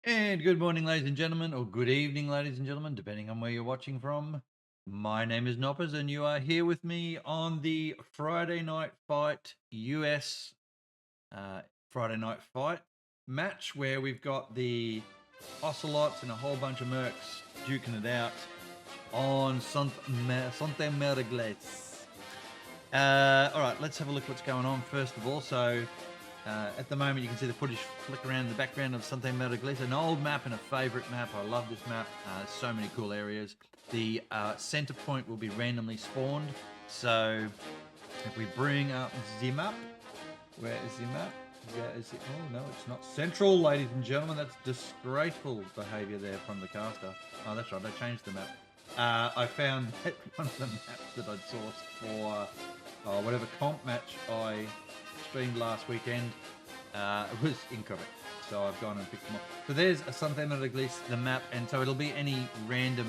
And good morning, ladies and gentlemen, or good evening, ladies and gentlemen, depending on where you're watching from. My name is Noppers, and you are here with me on the Friday Night Fight US Friday Night Fight match, where we've got the Ocelots and a whole bunch of Mercs duking it out on Sante Mergles. All right, let's have a look what's going on first of all. So, at the moment, you can see the footage flick around in the background of Sante Mergles, an old map and a favourite map. I love this map. There's so many cool areas. The centre point will be randomly spawned. So, if we bring up the map, where is the map? Is it? Oh no, it's not central, ladies and gentlemen. That's disgraceful behaviour there from the caster. Oh, that's right. I changed the map. I found that one of the maps that I'd sourced for whatever comp match I streamed last weekend was incorrect. So I've gone and picked them up. So there's a Sante Mergles, the map, and so it'll be any random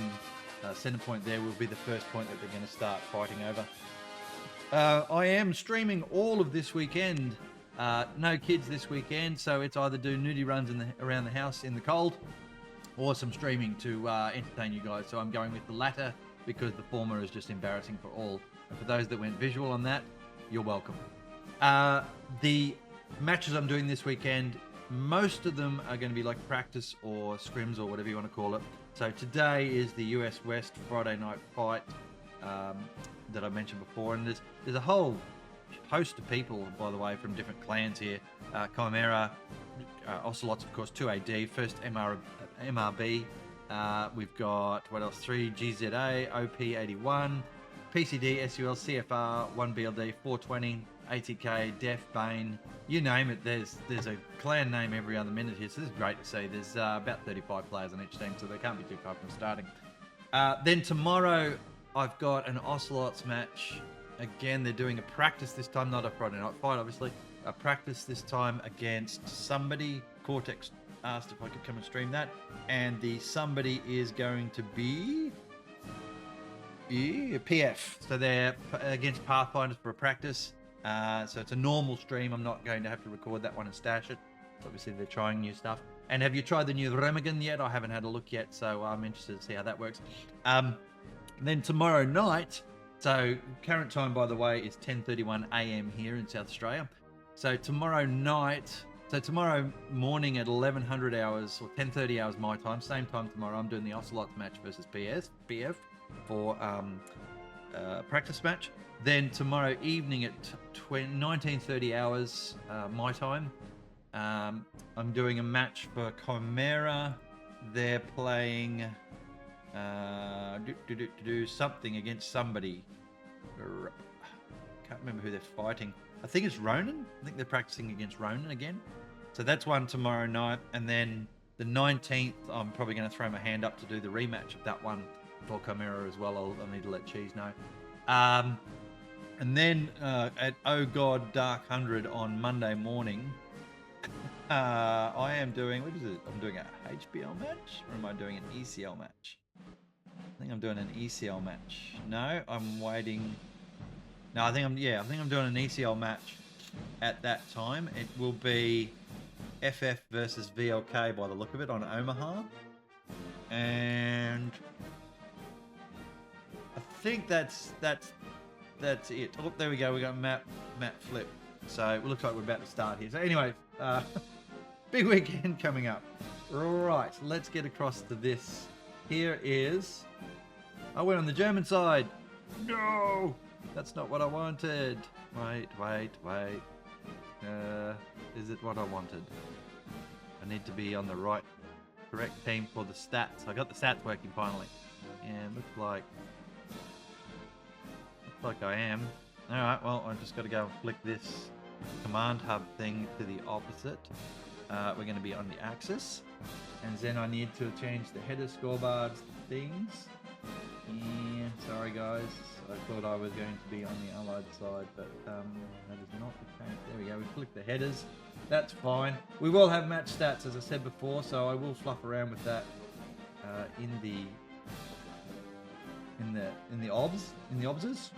center point there will be the first point that they're going to start fighting over. I am streaming all of this weekend. No kids this weekend, so it's either do nudie runs around the house in the cold, or some streaming to entertain you guys. So I'm going with the latter because the former is just embarrassing for all. And for those that went visual on that, you're welcome. The matches I'm doing this weekend, most of them are going to be like practice or scrims or whatever you want to call it. So today is the US West Friday Night Fight that I mentioned before, and there's a whole host of people, by the way, from different clans here. Chimera, Ocelots, of course, 2AD, first MRB. We've got, what else? 3GZA, OP81, PCD, SUL, CFR, 1BLD, 420, ATK, Def, Bane, you name it. There's a clan name every other minute here, so this is great to see. There's about 35 players on each team, so they can't be too far from starting. Then tomorrow, I've got an Ocelots match. Again, they're doing a practice this time, not a Friday Night Fight, obviously. A practice this time against somebody. Cortex asked if I could come and stream that. And the somebody is going to be PF. So they're against Pathfinders for a practice. So it's a normal stream. I'm not going to have to record that one and stash it. Obviously, they're trying new stuff. And have you tried the new Remagen yet? I haven't had a look yet, so I'm interested to see how that works. Then tomorrow night, so current time, by the way, is 10:31 a.m. here in South Australia. So tomorrow morning at 1100 hours or 10:30 hours my time, same time tomorrow, I'm doing the Ocelots match versus PF for practice match. Then tomorrow evening at 19:30 hours my time, I'm doing a match for Chimera. They're playing something against somebody. Can't remember who they're fighting. I think it's Ronan. I think they're practicing against Ronan again. So that's one tomorrow night. And then the 19th, I'm probably going to throw my hand up to do the rematch of that one for Chimera as well. I'll need to let Cheese know. And then at Oh God Dark 100 on Monday morning, I am doing, what is it? I'm doing a HBL match, or am I doing an ECL match? I think I'm doing an ECL match. No, I'm waiting. No, I think I'm doing an ECL match at that time. It will be FF versus VLK by the look of it on Omaha. And I think that's it. Oh, there we go. We got map flip. So it looks like we're about to start here. So anyway, Big weekend coming up. Right, let's get across to this. Here is... I went on the German side. No! That's not what I wanted. Wait. Is it what I wanted? I need to be on the right, correct team for the stats. I got the stats working finally. Yeah, looks like I am. Alright, well, I just got to go and flick this command hub thing to the opposite. We're going to be on the axis. And then I need to change the header scoreboard things. Yeah, sorry guys. I thought I was going to be on the allied side, but that is not the case. There we go. We flick the headers. That's fine. We will have match stats, as I said before, so I will fluff around with that in the obses.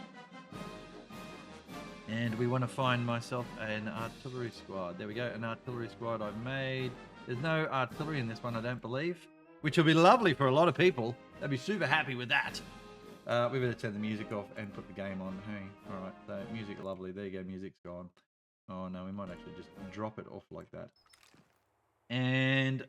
And we want to find myself an artillery squad. There we go, an artillery squad I've made. There's no artillery in this one, I don't believe, which will be lovely for a lot of people. They'll be super happy with that. We better turn the music off and put the game on. Hey, all right, so music, lovely. There you go, music's gone. Oh no, we might actually just drop it off like that. And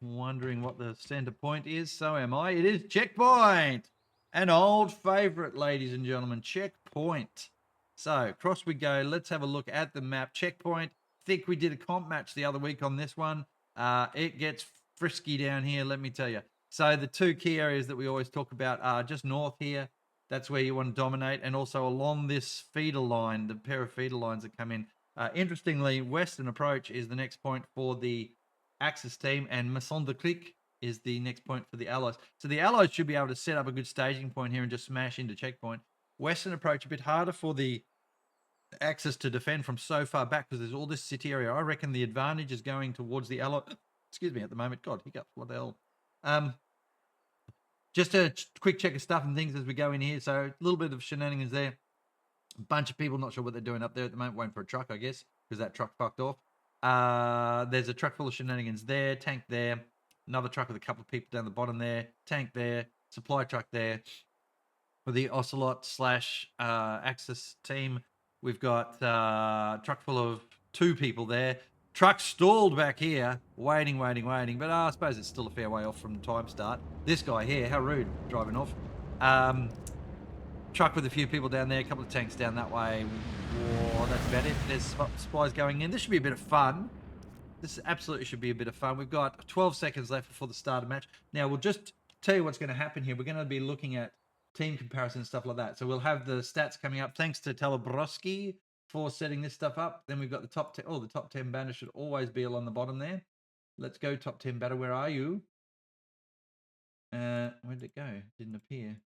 wondering what the center point is. So am I. It is checkpoint. An old favorite, ladies and gentlemen, checkpoint. So across we go. Let's have a look at the map. Checkpoint. Think we did a comp match the other week on this one. It gets frisky down here, let me tell you. So the two key areas that we always talk about are just north here. That's where you want to dominate. And also along this feeder line, the pair of feeder lines that come in. Interestingly, Western Approach is the next point for the Axis team, and Maison de Clic is the next point for the Allies. So the Allies should be able to set up a good staging point here and just smash into checkpoint. Western Approach a bit harder for the Axis to defend from so far back because there's all this city area. I reckon the advantage is going towards the Allies. Excuse me, at the moment. God, hiccups. What the hell? Just a quick check of stuff and things as we go in here. So a little bit of shenanigans there. A bunch of people not sure what they're doing up there at the moment, waiting for a truck, I guess, because that truck fucked off. There's a truck full of shenanigans there, tank there, another truck with a couple of people down the bottom there, tank there, supply truck there. For the Ocelot / Axis team, we've got truck full of 2 people there. Truck stalled back here, waiting. But I suppose it's still a fair way off from time start. This guy here, how rude, driving off. Truck with a few people down there, a couple of tanks down that way. Whoa, that's about it. There's supplies going in. This should be a bit of fun. This absolutely should be a bit of fun. We've got 12 seconds left before the start of the match. Now, we'll just tell you what's going to happen here. We're going to be looking at team comparison and stuff like that. So we'll have the stats coming up. Thanks to Telebrowski for setting this stuff up. Then we've got the top 10. Oh, the top 10 banner should always be along the bottom there. Let's go top 10 banner. Where are you? Where did it go? Didn't appear.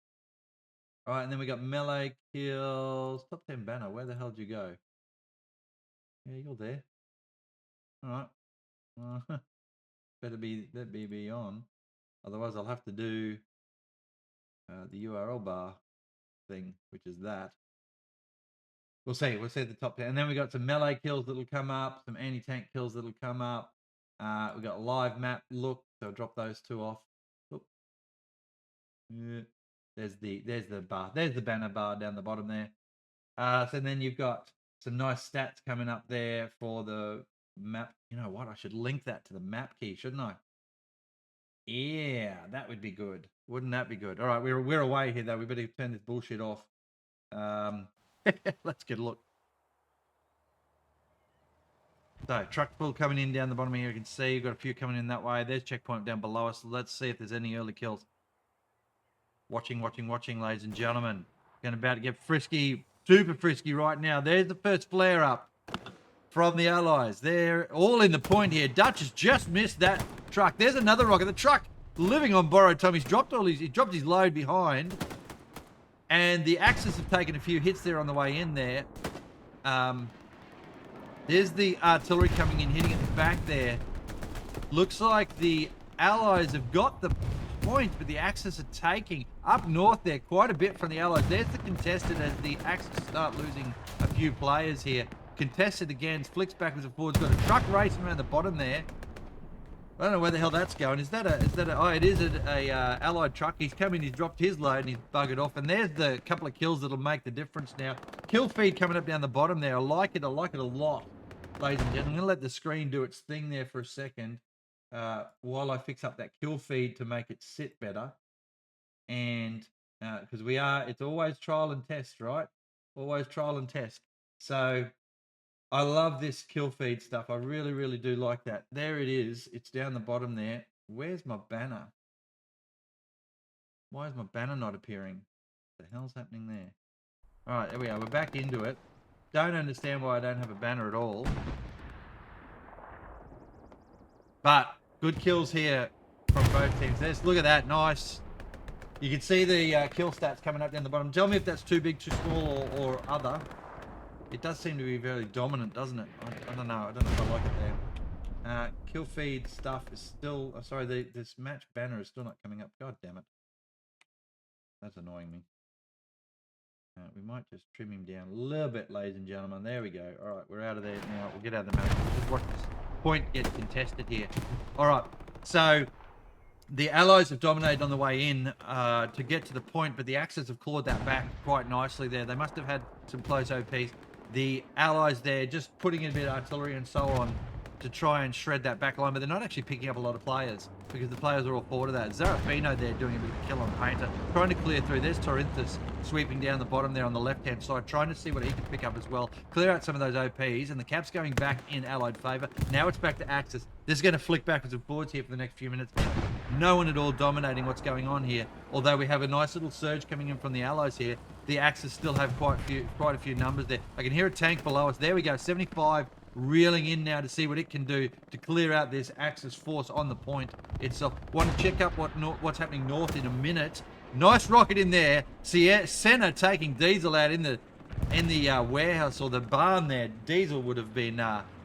All right, and then we got melee kills. Top 10 banner. Where the hell did you go? Yeah, you're there. All right. Better be on. Otherwise, I'll have to do the URL bar thing, which is that. We'll see the top 10. And then we got some melee kills that'll come up, some anti-tank kills that'll come up. We got live map look, so I'll drop those 2 off. Oop. Yeah. There's the bar. There's the banner bar down the bottom there. So then you've got some nice stats coming up there for the map. You know what? I should link that to the map key, shouldn't I? Yeah, that would be good. Wouldn't that be good? All right, we're away here though. We better turn this bullshit off. Let's get a look. So truck full coming in down the bottom here. You can see you've got a few coming in that way. There's checkpoint down below us. Let's see if there's any early kills. Watching, ladies and gentlemen. Going about to get frisky, super frisky right now. There's the first flare up from the Allies. They're all in the point here. Dutch has just missed that truck. There's another rocket. The truck living on borrowed time. He dropped his load behind. And the Axis have taken a few hits there on the way in there. There's the artillery coming in, hitting at the back there. Looks like the Allies have got the point, but the Axis are taking up north there quite a bit from the Allies. There's the contested as the Axis start losing a few players here. Contested again, flicks backwards and forwards. Got a truck racing around the bottom there. I don't know where the hell that's going. Is that a oh, it is a Allied truck. He's come in, he's dropped his load and he's buggered off. And there's the couple of kills that'll make the difference now. Kill feed coming up down the bottom there. I like it a lot. ladies and gentlemen. I'm going to let the screen do its thing there for a second while I fix up that kill feed to make it sit better. And because it's always trial and test, right? Always trial and test. So I love this kill feed stuff. I really, really do like that. There it is. It's down the bottom there. Where's my banner? Why is my banner not appearing? What the hell's happening there? All right, there we are. We're back into it. Don't understand why I don't have a banner at all. But good kills here from both teams. Look at that. Nice. You can see the kill stats coming up down the bottom. Tell me if that's too big, too small, or other. It does seem to be very dominant, doesn't it? I don't know. I don't know if I like it there. Kill feed stuff is still... sorry, this match banner is still not coming up. God damn it. That's annoying me. We might just trim him down a little bit, ladies and gentlemen. There we go. All right, we're out of there now. We'll get out of the match. Just watch this point get contested here. All right, so the Allies have dominated on the way in to get to the point, but the Axis have clawed that back quite nicely there. They must have had some close OPs. The Allies there just putting in a bit of artillery and so on to try and shred that back line, but they're not actually picking up a lot of players because the players are all forward of that. Zarafino there doing a bit of kill on Painter, trying to clear through. There's Torrinthus sweeping down the bottom there on the left-hand side, trying to see what he can pick up as well. Clear out some of those OPs, and the Cap's going back in Allied favour. Now it's back to Axis. This is going to flick backwards and forwards here for the next few minutes. No one at all dominating what's going on here. Although we have a nice little surge coming in from the Allies here, the Axis still have quite a few numbers there. I can hear a tank below us. There we go, 75. Reeling in now to see what it can do to clear out this Axis force on the point itself. Want to check up what's happening north in a minute. Nice rocket in there. Senna taking Diesel out in the warehouse or the barn there. Diesel would have been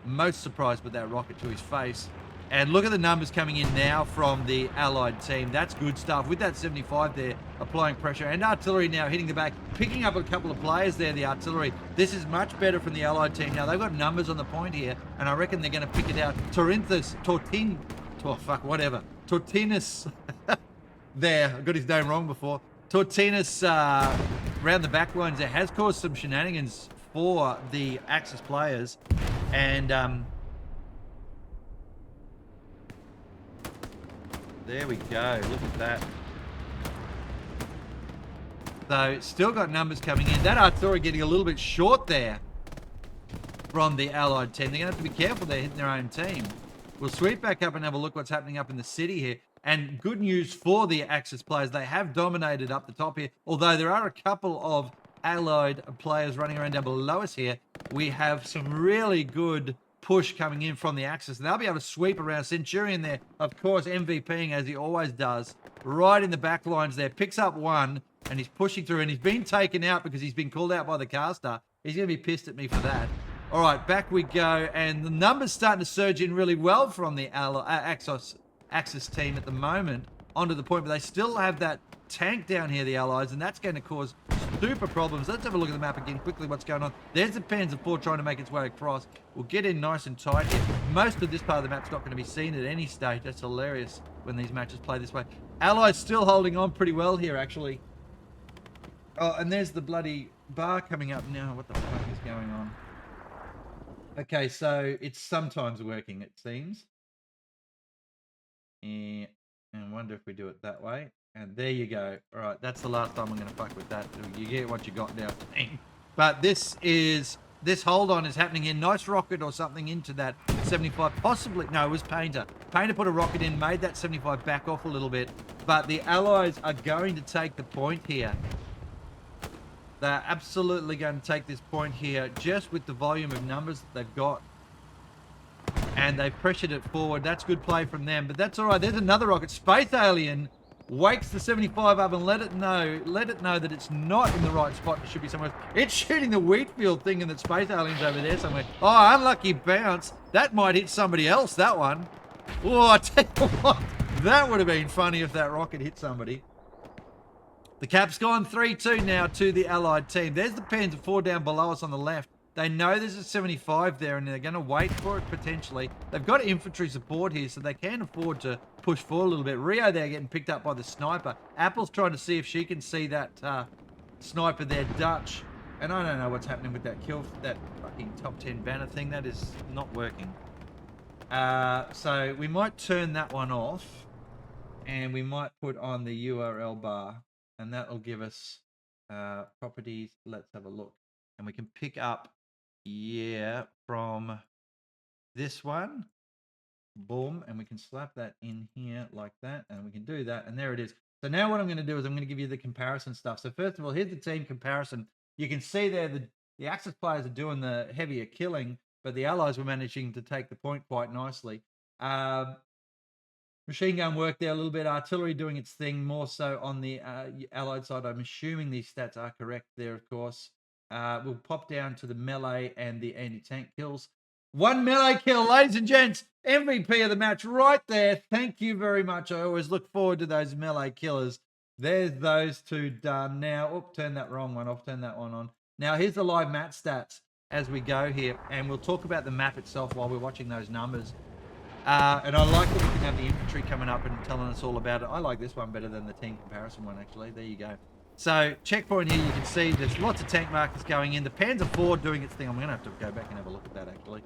most surprised with that rocket to his face. And look at the numbers coming in now from the Allied team. That's good stuff. With that 75 there, applying pressure. And artillery now hitting the back, picking up a couple of players there, the artillery. This is much better from the Allied team. Now, they've got numbers on the point here, and I reckon they're going to pick it out. Torrinthus, Tortinus there. I got his name wrong before. Tortinus round the back lines there has caused some shenanigans for the Axis players. And... there we go. Look at that. So, still got numbers coming in. That artillery getting a little bit short there from the Allied team. They're going to have to be careful they're hitting their own team. We'll sweep back up and have a look what's happening up in the city here. And good news for the Axis players. They have dominated up the top here. Although there are a couple of Allied players running around down below us here. We have some really good... push coming in from the Axis, and they'll be able to sweep around. Centurion there, of course, MVPing as he always does, right in the back lines there, picks up one, and he's pushing through, and he's been taken out because he's been called out by the caster. He's going to be pissed at me for that. All right, back we go, and the numbers starting to surge in really well from the Axis team at the moment onto the point, but they still have that tank down here, the Allies, and that's going to cause super problems. Let's have a look at the map again quickly, what's going on. There's the Panzer IV trying to make its way across. We'll get in nice and tight here. Most of this part of the map's not going to be seen at any stage. That's hilarious when these matches play this way. Allies still holding on pretty well here, actually. Oh, and there's the bloody bar coming up now. What the fuck is going on? Okay, so it's sometimes working, it seems. And I wonder if we do it that way. And there you go. All right, that's the last time I'm going to fuck with that. You get what you got now, team. But this hold on is happening here. Nice rocket or something into that 75. Possibly, no, it was Painter. Painter put a rocket in, made that 75 back off a little bit. But the Allies are going to take the point here. They're absolutely going to take this point here just with the volume of numbers that they've got. And they've pressured it forward. That's good play from them. But that's all right. There's another rocket. Space Alien wakes the 75 up and let it know that it's not in the right spot. It should be somewhere else. It's shooting the wheat field thinking that Space Alien's over there somewhere. Oh, unlucky bounce. That might hit somebody else, that one. Oh, I tell you what, that would have been funny if that rocket hit somebody. The Cap's gone 3-2 now to the Allied team. There's the Panzer IV down below us on the left. They know there's a 75 there, and they're going to wait for it potentially. They've got infantry support here, so they can afford to push forward a little bit. Rio there getting picked up by the sniper. Apple's trying to see if she can see that sniper there, Dutch. And I don't know what's happening with that that fucking top 10 banner thing. That is not working. So we might turn that one off, and we might put on the URL bar, and that will give us properties. Let's have a look, and we can pick up, from this one. Boom, and we can slap that in here like that, and we can do that, and there it is. So now what I'm going to do is I'm going to give you the comparison stuff. So first of all, here's the team comparison. You can see there the Axis players are doing the heavier killing, but the Allies were managing to take the point quite nicely. Machine gun work there a little bit. Artillery doing its thing more so on the Allied side. I'm assuming these stats are correct there, of course. We'll pop down to the melee and the anti-tank kills. 1 melee kill, ladies and gents. MVP of the match right there. Thank you very much. I always look forward to those melee killers. There's those two done. Now, turn that wrong one off. Turn that one on. Now, here's the live match stats as we go here. And we'll talk about the map itself while we're watching those numbers. And I like that we can have the infantry coming up and telling us all about it. I like this one better than the team comparison one, actually. There you go. So, checkpoint here, you can see there's lots of tank markers going in. The Panzer IV doing its thing. I'm going to have to go back and have a look at that, actually.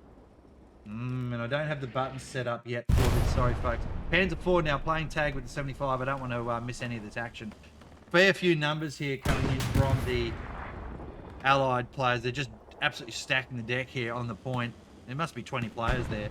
And I don't have the buttons set up yet for this. Sorry, folks. Panzer IV now playing tag with the 75. I don't want to miss any of this action. Fair few numbers here coming in from the Allied players. They're just absolutely stacking the deck here on the point. There must be 20 players there.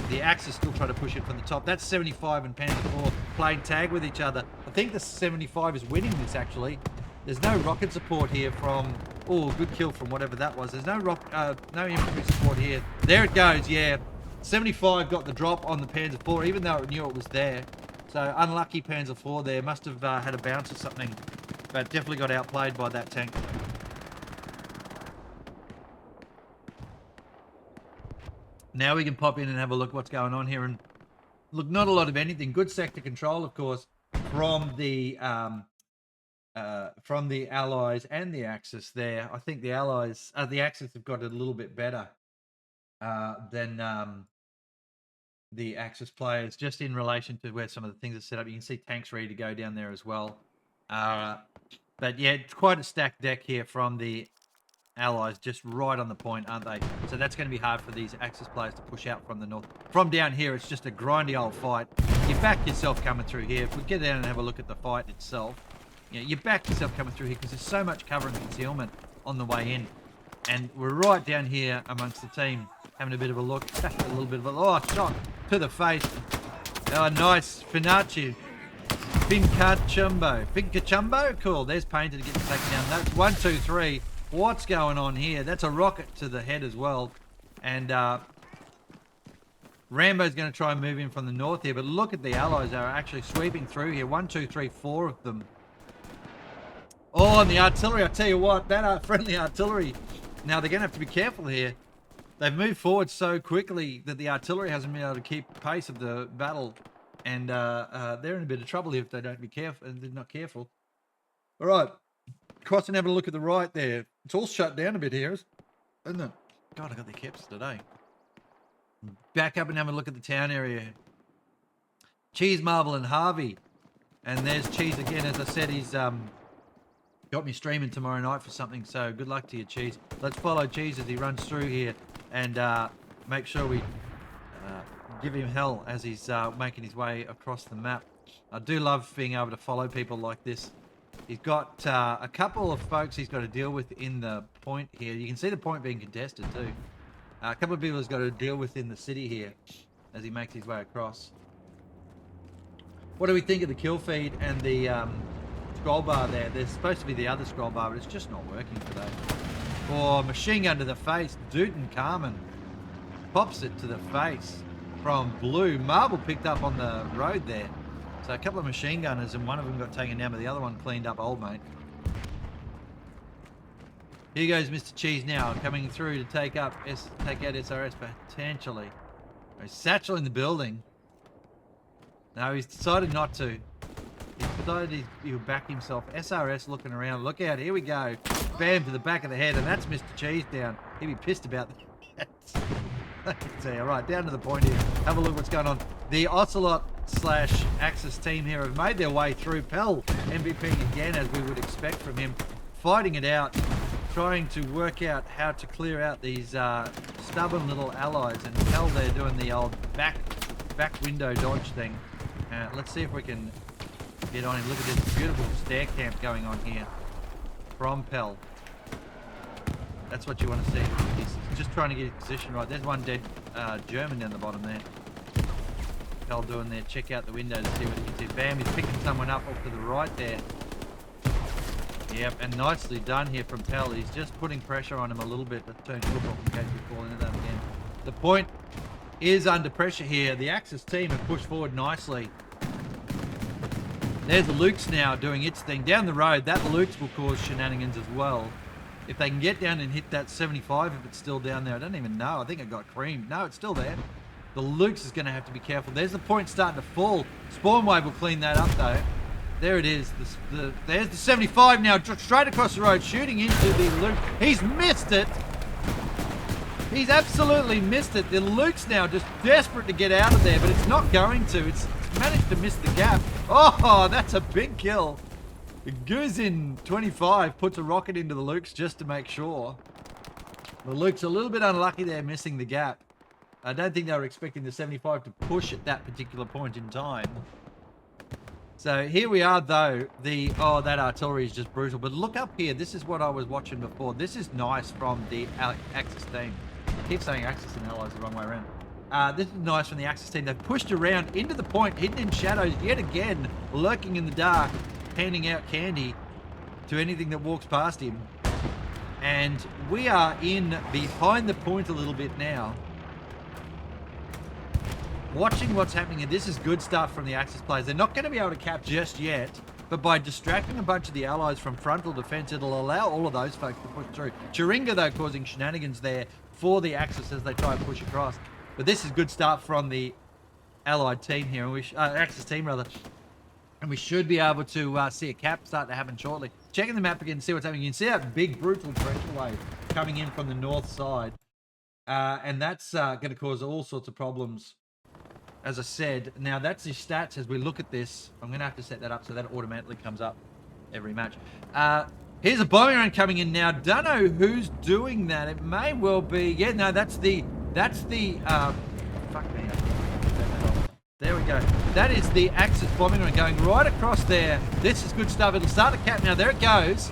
The Axis still try to push it from the top. That's 75 and Panzer IV playing tag with each other. I think the 75 is winning this, actually. There's no rocket support here from... Oh, good kill from whatever that was. There's no no infantry support here. There it goes, yeah. 75 got the drop on the Panzer IV, even though it knew it was there. So, unlucky Panzer IV there. Must have had a bounce or something. But definitely got outplayed by that tank. Now we can pop in and have a look what's going on here. And look, not a lot of anything. Good sector control, of course, from the Allies and the Axis there. I think the Allies, the Axis have got it a little bit better than the Axis players, just in relation to where some of the things are set up. You can see tanks ready to go down there as well. But yeah, it's quite a stacked deck here from the Allies, just right on the point, aren't they? So that's going to be hard for these Axis players to push out from the north. From down here, it's just a grindy old fight. You back yourself coming through here. If we get down and have a look at the fight itself, you back yourself coming through here because there's so much cover and concealment on the way in. And we're right down here amongst the team, having a bit of a look. A little bit of a shot to the face. Oh, nice. Finacci. Fincachumbo. Cool. There's Painter to get taken down. That's 1, 2, 3. What's going on here? That's a rocket to the head as well. And Rambo's going to try and move in from the north here. But look at the Allies. They're actually sweeping through here. 1, 2, 3, 4 of them. Oh, and the artillery, I tell you what, that friendly artillery. Now, they're going to have to be careful here. They've moved forward so quickly that the artillery hasn't been able to keep pace of the battle. And they're in a bit of trouble if they don't be careful, and they're not careful. All right. Cross and have a look at the right there. It's all shut down a bit here, isn't it? God, I got the caps today. Back up and have a look at the town area. Cheese, Marvel, and Harvey. And there's Cheese again. As I said, he's got me streaming tomorrow night for something, so good luck to you, Cheese. Let's follow Cheese as he runs through here and make sure we give him hell as he's making his way across the map. I do love being able to follow people like this. He's got a couple of folks he's got to deal with in the point here. You can see the point being contested too. A couple of people he's got to deal with in the city here as he makes his way across. What do we think of the kill feed and the scroll bar there? There's supposed to be the other scroll bar, but it's just not working today. Oh, machine gun to the face. Dootin Carmen pops it to the face from Blue. Marble picked up on the road there. So a couple of machine gunners, and one of them got taken down, but the other one cleaned up old mate. Here goes Mr. Cheese now, coming through to take out SRS potentially. There's Satchel in the building. No, he's decided not to. He's decided he'll back himself. SRS looking around. Look out, here we go. Bam to the back of the head, and that's Mr. Cheese down. He'd be pissed about that. All right, down to the point here. Have a look what's going on. The Ocelot / Axis team here have made their way through. Pell MVP again, as we would expect from him. Fighting it out. trying to work out how to clear out these stubborn little allies, and Pell they're doing the old back window dodge thing. Let's see if we can get on him. Look at this beautiful stair camp going on here from Pell. That's what you want to see. He's just trying to get his position right. There's one dead German down the bottom there. Pell doing there. Check out the window to see what he can see. Bam, he's picking someone up off to the right there. Yep, and nicely done here from Pell. He's just putting pressure on him a little bit. Let's turn flip off in case we fall into that again. The point is under pressure here. The Axis team have pushed forward nicely. There's the Lukes now doing its thing. Down the road, that Lukes will cause shenanigans as well. If they can get down and hit that 75, if it's still down there, I don't even know. I think it got creamed. No, it's still there. The Lukes is going to have to be careful. There's the point starting to fall. Spawn wave will clean that up though. There it is. There's the 75 now, straight across the road, shooting into the Luke. He's missed it. He's absolutely missed it. The Luke's now just desperate to get out of there, but it's not going to. It's managed to miss the gap. Oh, that's a big kill. Guzin 25 puts a rocket into the Lukes just to make sure. The Luke's a little bit unlucky there, missing the gap. I don't think they were expecting the 75 to push at that particular point in time. So here we are though. That artillery is just brutal. But look up here. This is what I was watching before. This is nice from the Axis team. I keep saying Axis and Allies the wrong way around. This is nice from the Axis team. They've pushed around into the point, hidden in shadows yet again, lurking in the dark, handing out candy to anything that walks past him. And we are in behind the point a little bit now. Watching what's happening here, this is good stuff from the Axis players. They're not going to be able to cap just yet, but by distracting a bunch of the allies from frontal defense, it'll allow all of those folks to push through. Chiringa, though, causing shenanigans there for the Axis as they try and push across. But this is good start from the allied team here, and Axis team rather. And we should be able to see a cap start to happen shortly. Checking the map again, see what's happening. You can see that big, brutal pressure wave coming in from the north side. And that's going to cause all sorts of problems. As I said, now that's his stats as we look at this. I'm going to have to set that up so that automatically comes up every match. Here's a bombing run coming in now. Don't know who's doing that. It may well be, yeah, no, that's the, fuck me. There we go. That is the Axis bombing run going right across there. This is good stuff. It'll start the cap now. There it goes.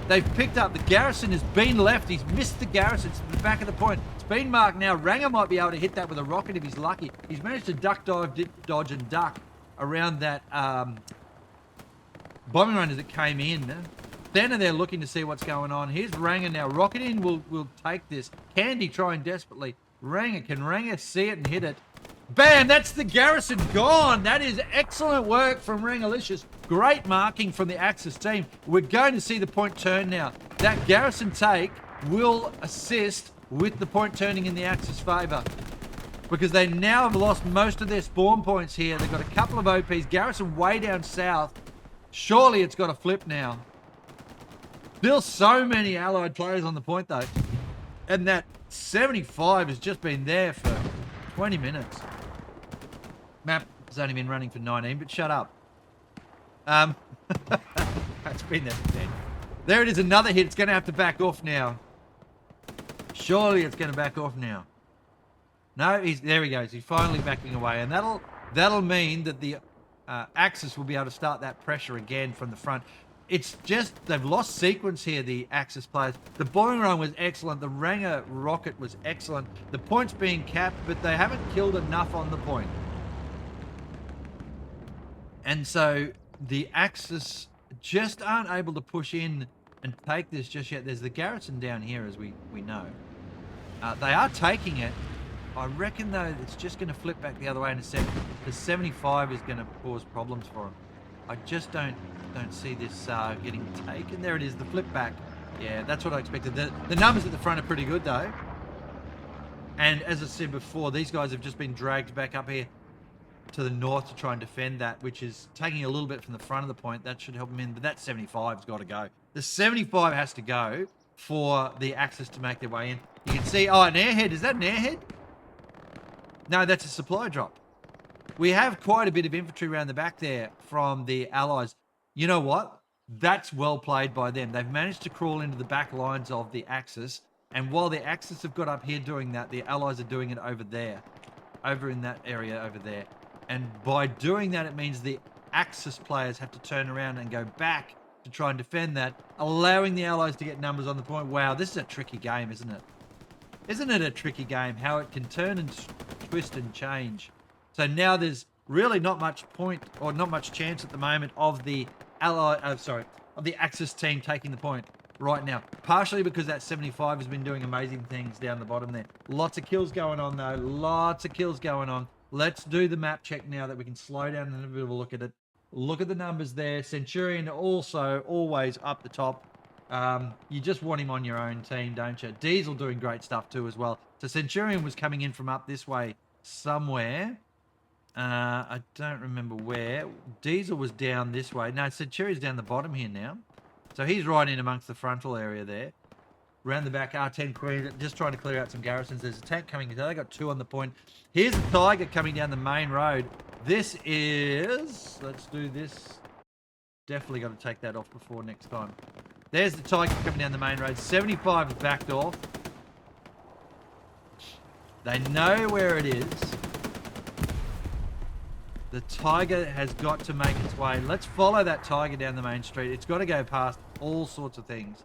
They've picked up. The garrison has been left. He's missed the garrison. It's the back of the point. It's been marked now. Ranger might be able to hit that with a rocket if he's lucky. He's managed to duck, dive, dodge, and duck around that bombing run as it came in. Then they're looking to see what's going on. Here's Ranger now. Rocket in will take this. Candy trying desperately. Ranger, can Ranger see it and hit it? Bam! That's the garrison gone. That is excellent work from Rangalicious. Great marking from the Axis team. We're going to see the point turn now. That garrison take will assist with the point turning in the Axis favour, because they now have lost most of their spawn points here. They've got a couple of OPs. Garrison way down south. Surely it's got to flip now. Still so many allied players on the point though. And that 75 has just been there for 20 minutes. Map has only been running for 19, but shut up. It's been there for 10. There it is, another hit. It's going to have to back off now. Surely it's going to back off now. No, there he goes. He's finally backing away, and that'll mean that the Axis will be able to start that pressure again from the front. It's just they've lost sequence here, the Axis players. The bombing run was excellent. The Ranger rocket was excellent. The point's being capped, but they haven't killed enough on the point. And so the Axis just aren't able to push in and take this just yet. There's the garrison down here, as we know. They are taking it. I reckon, though, it's just going to flip back the other way in a second. The 75 is going to cause problems for them. I just don't see this getting taken. There it is, the flip back. Yeah, that's what I expected. The numbers at the front are pretty good, though. And as I said before, these guys have just been dragged back up here to the north to try and defend that, which is taking a little bit from the front of the point. That should help them in, but that 75's got to go. The 75 has to go for the Axis to make their way in. You can see, oh, an airhead. Is that an airhead? No, that's a supply drop. We have quite a bit of infantry around the back there from the Allies. You know what? That's well played by them. They've managed to crawl into the back lines of the Axis. And while the Axis have got up here doing that, the Allies are doing it over there. Over in that area over there. And by doing that, it means the Axis players have to turn around and go back to try and defend that, allowing the Allies to get numbers on the point. Wow, this is a tricky game, isn't it? Isn't it a tricky game? How it can turn and twist and change. So now there's really not much point or not much chance at the moment of the of the Axis team taking the point right now. Partially because that 75 has been doing amazing things down the bottom there. Lots of kills going on though. Lots of kills going on. Let's do the map check now that we can slow down and have a bit of a look at it. Look at the numbers there. Centurion also always up the top. You just want him on your own team, don't you? Diesel doing great stuff too as well. So Centurion was coming in from up this way somewhere. I don't remember where. Diesel was down this way. No, Centurion's down the bottom here now. So he's right in amongst the frontal area there. Around the back, R10 Queen, just trying to clear out some garrisons. There's a tank coming in. They got 2 on the point. Here's the Tiger coming down the main road. This is... Let's do this. Definitely got to take that off before next time. There's the Tiger coming down the main road. 75 is backed off. They know where it is. The Tiger has got to make its way. Let's follow that Tiger down the main street. It's got to go past all sorts of things.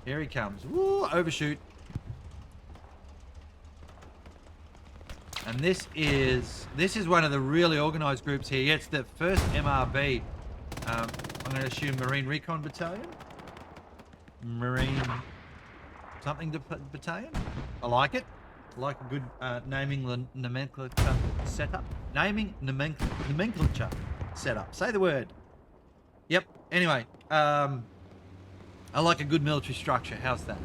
Here he comes. Woo, overshoot. And this is one of the really organised groups here. Yeah, it's the 1st MRB. I'm going to assume Marine Recon Battalion. Marine something battalion. I like it. I like a good naming nomenclature setup. Naming nomenclature setup. Say the word. Yep. Anyway, I like a good military structure. How's that?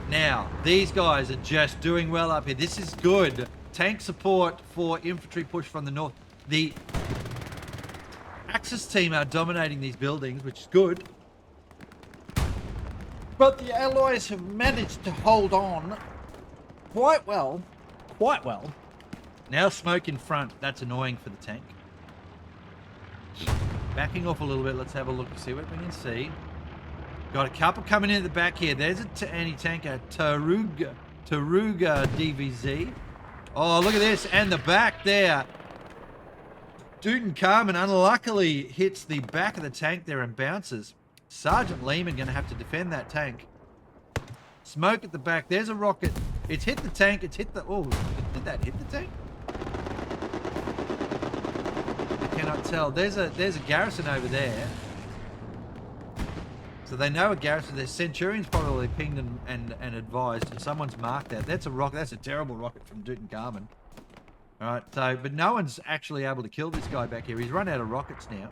Now, these guys are just doing well up here. This is good. Tank support for infantry push from the north. The Axis team are dominating these buildings, which is good. But the Allies have managed to hold on quite well. Quite well. Now smoke in front. That's annoying for the tank. Backing off a little bit. Let's have a look to see what we can see. Got a couple coming in at the back here. There's an anti-tanker, Taruga DVZ. Oh, look at this. And the back there. Tutankhamun unluckily hits the back of the tank there and bounces. Sergeant Lehman going to have to defend that tank. Smoke at the back. There's a rocket. It's hit the tank. It's hit the... Oh, did that hit the tank? I cannot tell. There's a garrison over there. So they know a garrison. Their Centurion's probably pinged and advised. And someone's marked that. That's a rocket. That's a terrible rocket from Tutankhamun. All right. So, but no one's actually able to kill this guy back here. He's run out of rockets now.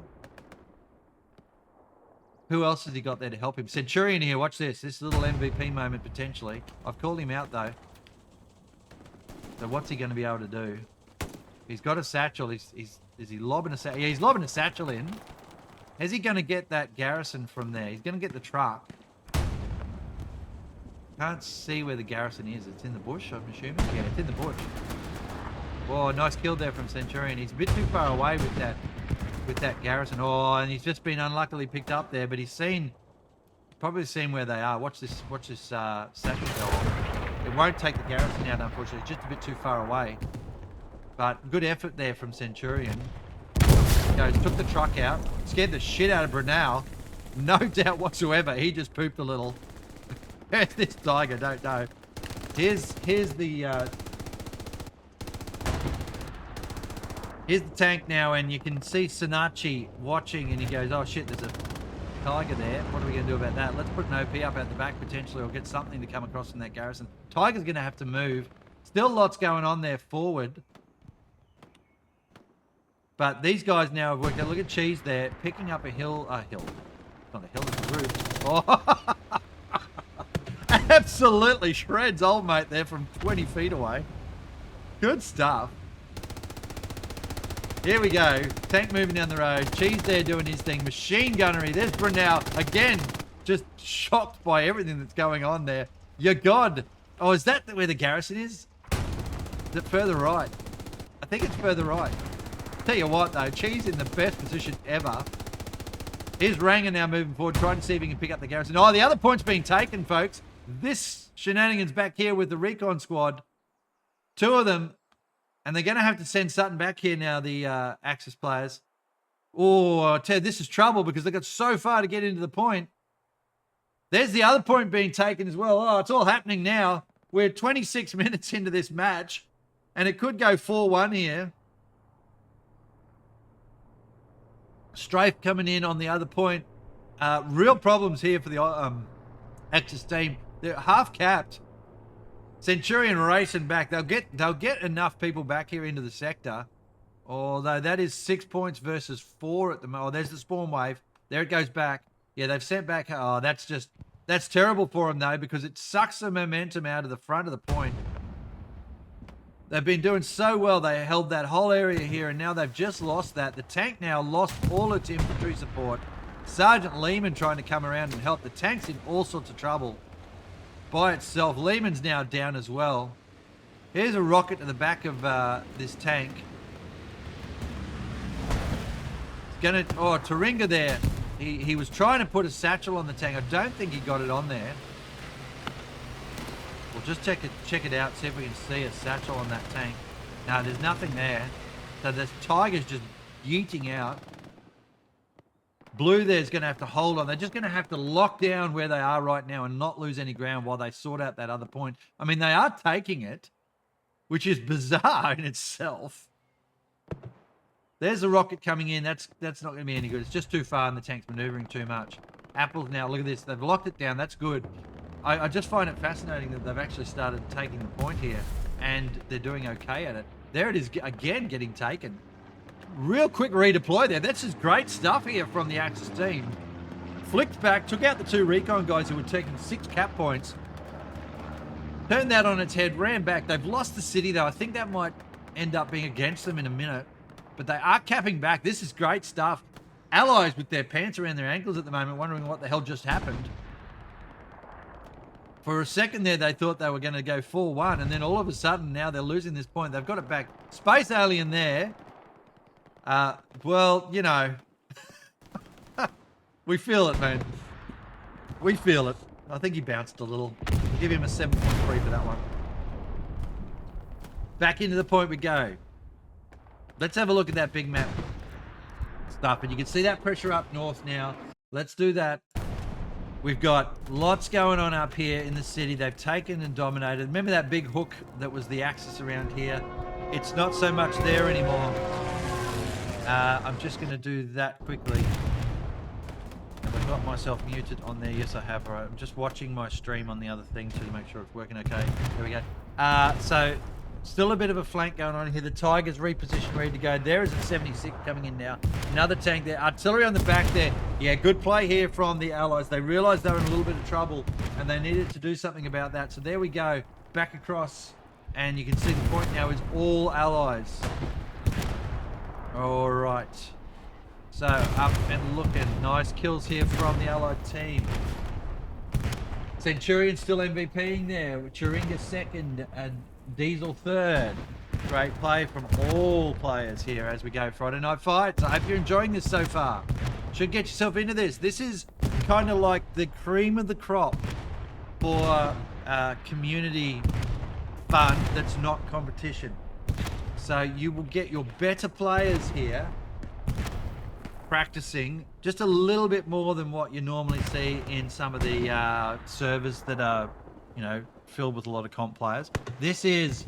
Who else has he got there to help him? Centurion here. Watch this. This little MVP moment potentially. I've called him out though. So what's he going to be able to do? He's got a satchel. Is he lobbing a satchel? Yeah, he's lobbing a satchel in. Is he going to get that garrison from there? He's going to get the truck. Can't see where the garrison is. It's in the bush, I'm assuming. Yeah, it's in the bush. Oh, nice kill there from Centurion. He's a bit too far away with that garrison. Oh, and he's just been unluckily picked up there, but he's probably seen where they are. Watch this satchel go off. It won't take the garrison out, unfortunately. It's just a bit too far away. But good effort there from Centurion. Goes, took the truck out, scared the shit out of Brunel. No doubt whatsoever, he just pooped a little. Where's this Tiger? Don't know. Here's the tank now, and you can see Sinachi watching, and he goes, oh shit, there's a Tiger there. What are we going to do about that? Let's put an OP up at the back potentially, or get something to come across from that garrison. Tiger's going to have to move. Still lots going on there forward. But these guys now have worked out. Look at Cheese there, picking up a hill. Hill. Not a hill, it's a roof. Oh. Absolutely shreds old mate there from 20 feet away. Good stuff. Here we go. Tank moving down the road. Cheese there doing his thing. Machine gunnery. There's Brunel. Again, just shocked by everything that's going on there. Your God. Oh, is that where the garrison is? Is it further right? I think it's further right. Tell you what, though. Cheese in the best position ever. Here's Ranger now moving forward, trying to see if he can pick up the garrison. Oh, the other point's being taken, folks. This shenanigans back here with the recon squad. 2 of them. And they're going to have to send Sutton back here now, the Axis players. Oh, Ted, this is trouble because they got so far to get into the point. There's the other point being taken as well. Oh, it's all happening now. We're 26 minutes into this match, and it could go 4-1 here. Strafe coming in on the other point. Real problems here for the Axis team. They're half capped. Centurion racing back. They'll get enough people back here into the sector. Although that is 6 points versus 4 at the moment. Oh, there's the spawn wave. There it goes back. Yeah, they've sent back. Oh, that's terrible for them though, because it sucks the momentum out of the front of the point. They've been doing so well. They held that whole area here, and now they've just lost that. The tank now lost all its infantry support. Sergeant Lehman trying to come around and help. The tank's in all sorts of trouble by itself. Lehman's now down as well. Here's a rocket to the back of this tank. Oh, Taringa there. He was trying to put a satchel on the tank. I don't think he got it on there. We'll just check it out, see if we can see a satchel on that tank. No, there's nothing there. So this Tiger's just yeeting out. Blue there's going to have to hold on. They're just going to have to lock down where they are right now and not lose any ground while they sort out that other point. I mean, they are taking it, which is bizarre in itself. There's a rocket coming in. That's not going to be any good. It's just too far and the tank's maneuvering too much. Apples now, look at this. They've locked it down. That's good. I just find it fascinating that they've actually started taking the point here and they're doing okay at it. There it is again getting taken. Real quick redeploy there. That's just great stuff here from the Axis team. Flicked back, took out the 2 recon guys who were taking 6 cap points. Turned that on its head, ran back. They've lost the city though. I think that might end up being against them in a minute. But they are capping back. This is great stuff. Allies with their pants around their ankles at the moment, wondering what the hell just happened. For a second there, they thought they were going to go 4-1, and then all of a sudden, now they're losing this point. They've got it back. Space Alien there. Well, you know, we feel it, man. We feel it. I think he bounced a little. We'll give him a 7.3 for that one. Back into the point we go. Let's have a look at that big map stuff, and you can see that pressure up north now. Let's do that. We've got lots going on up here in the city. They've taken and dominated. Remember that big hook that was the Axis around here? It's not so much there anymore. I'm just going to do that quickly. Have I got myself muted on there? Yes, I have. All right. I'm just watching my stream on the other thing too to make sure it's working okay. There we go. So still a bit of a flank going on here. The Tiger's repositioned, ready to go. There is a 76 coming in now. Another tank there. Artillery on the back there. Yeah, good play here from the Allies. They realized they were in a little bit of trouble and they needed to do something about that. So there we go. Back across. And you can see the point now is all Allies. All right. So up and looking. Nice kills here from the Allied team. Centurion still MVPing there. Churinga second and Diesel third. Great play from all players here as we go Friday Night Fights. I hope you're enjoying this so far. Should get yourself into this. This is kind of like the cream of the crop for community fun that's not competition. So you will get your better players here practicing just a little bit more than what you normally see in some of the servers that are, you know, filled with a lot of comp players. This is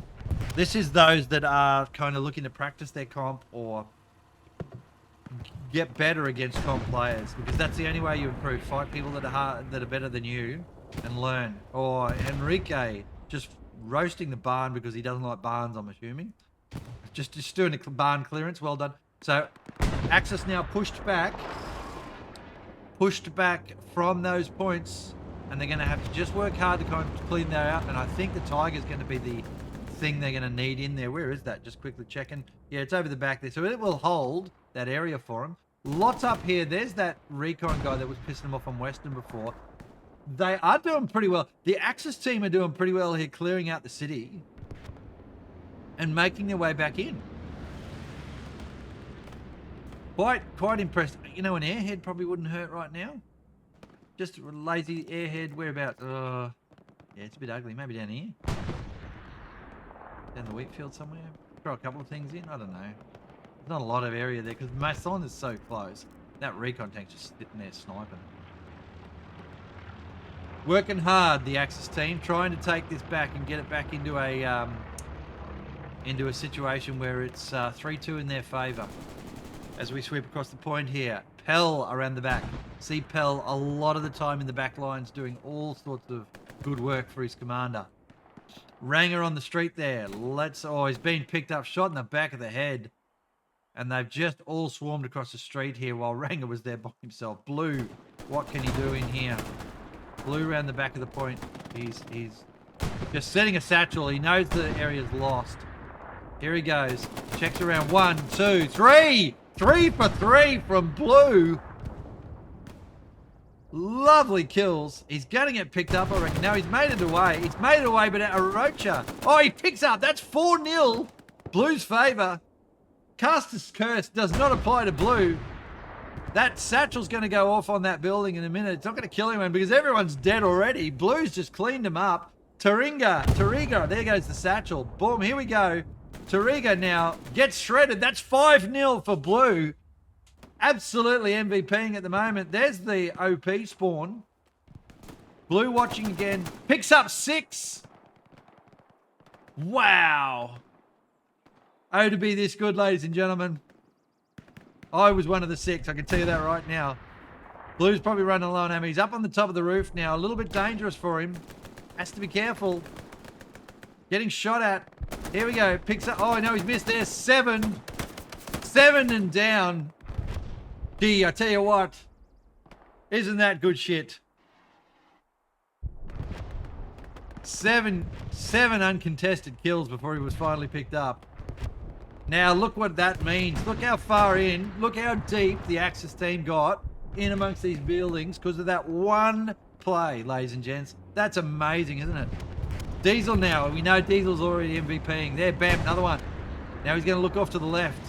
those that are kind of looking to practice their comp or get better against comp players, because that's the only way you improve. Fight people that are better than you and learn. Or Enrique just roasting the barn because he doesn't like barns, I'm assuming. Just doing a barn clearance. Well done. So Axis now pushed back from those points, and they're going to have to just work hard to kind of clean that out. And I think the Tiger's going to be the thing they're going to need in there. Where is that? Just quickly checking. Yeah, it's over the back there. So it will hold that area for them. Lots up here. There's that recon guy that was pissing them off on Western before. They are doing pretty well. The Axis team are doing pretty well here, clearing out the city and making their way back in. Quite impressed. You know, an airhead probably wouldn't hurt right now. Just a lazy airhead. Whereabouts? Yeah, it's a bit ugly. Maybe down here. Down the wheat field somewhere. Throw a couple of things in. I don't know. There's not a lot of area there because Mason is so close. That recon tank's just sitting there sniping. Working hard, the Axis team, trying to take this back and get it back into a situation where it's 3-2 in their favour. As we sweep across the point here, Pell around the back. See Pell a lot of the time in the back lines doing all sorts of good work for his commander. Ranger on the street there. He's been picked up, shot in the back of the head. And they've just all swarmed across the street here while Ranger was there by himself. Blue, what can he do in here? Blue around the back of the point. He's just setting a satchel. He knows the area's lost. Here he goes. Checks around. 1, 2, 3. 3 for 3 from Blue. Lovely kills. He's going to get picked up, I reckon. No, he's made it away. He's made it away, but Arocha. Oh, he picks up. That's 4-0. Blue's favour. Caster's Curse does not apply to Blue. That satchel's going to go off on that building in a minute. It's not going to kill anyone because everyone's dead already. Blue's just cleaned him up. Tariga. There goes the satchel. Boom, here we go. Tariga now gets shredded. That's 5-0 for Blue. Absolutely MVPing at the moment. There's the OP spawn. Blue watching again. Picks up 6. Wow. Oh, to be this good, ladies and gentlemen. I was one of the 6. I can tell you that right now. Blue's probably running low on ammo. He's up on the top of the roof now. A little bit dangerous for him. Has to be careful. Getting shot at. Here we go. Picks up. Oh, no, he's missed there. 7. 7 and down. Gee, I tell you what. Isn't that good shit? 7 uncontested kills before he was finally picked up. Now, look what that means. Look how far in, look how deep the Axis team got in amongst these buildings because of that one play, ladies and gents. That's amazing, isn't it? Diesel now. We know Diesel's already MVPing. There, bam, another one. Now he's going to look off to the left.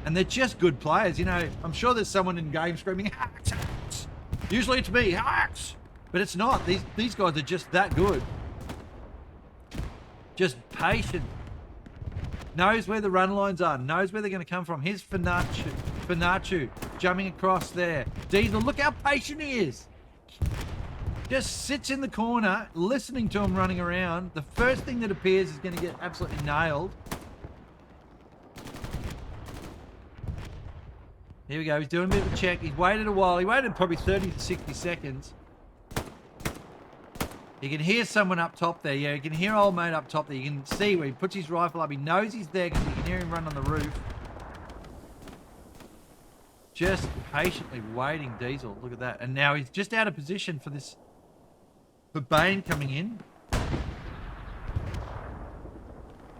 And they're just good players. You know, I'm sure there's someone in game screaming, hacks, hacks. Usually it's me, hacks. But it's not. These guys are just that good. Just patient. Knows where the run lines are. Knows where they're going to come from. Here's Finachu jumping across there. Diesel, look how patient he is. Just sits in the corner, listening to him running around. The first thing that appears is going to get absolutely nailed. Here we go. He's doing a bit of a check. He's waited a while. He waited probably 30 to 60 seconds. You can hear someone up top there. Yeah, you can hear old mate up top there. You can see where he puts his rifle up. He knows he's there because you can hear him run on the roof. Just patiently waiting, Diesel. Look at that. And now he's just out of position for this. For Bane coming in.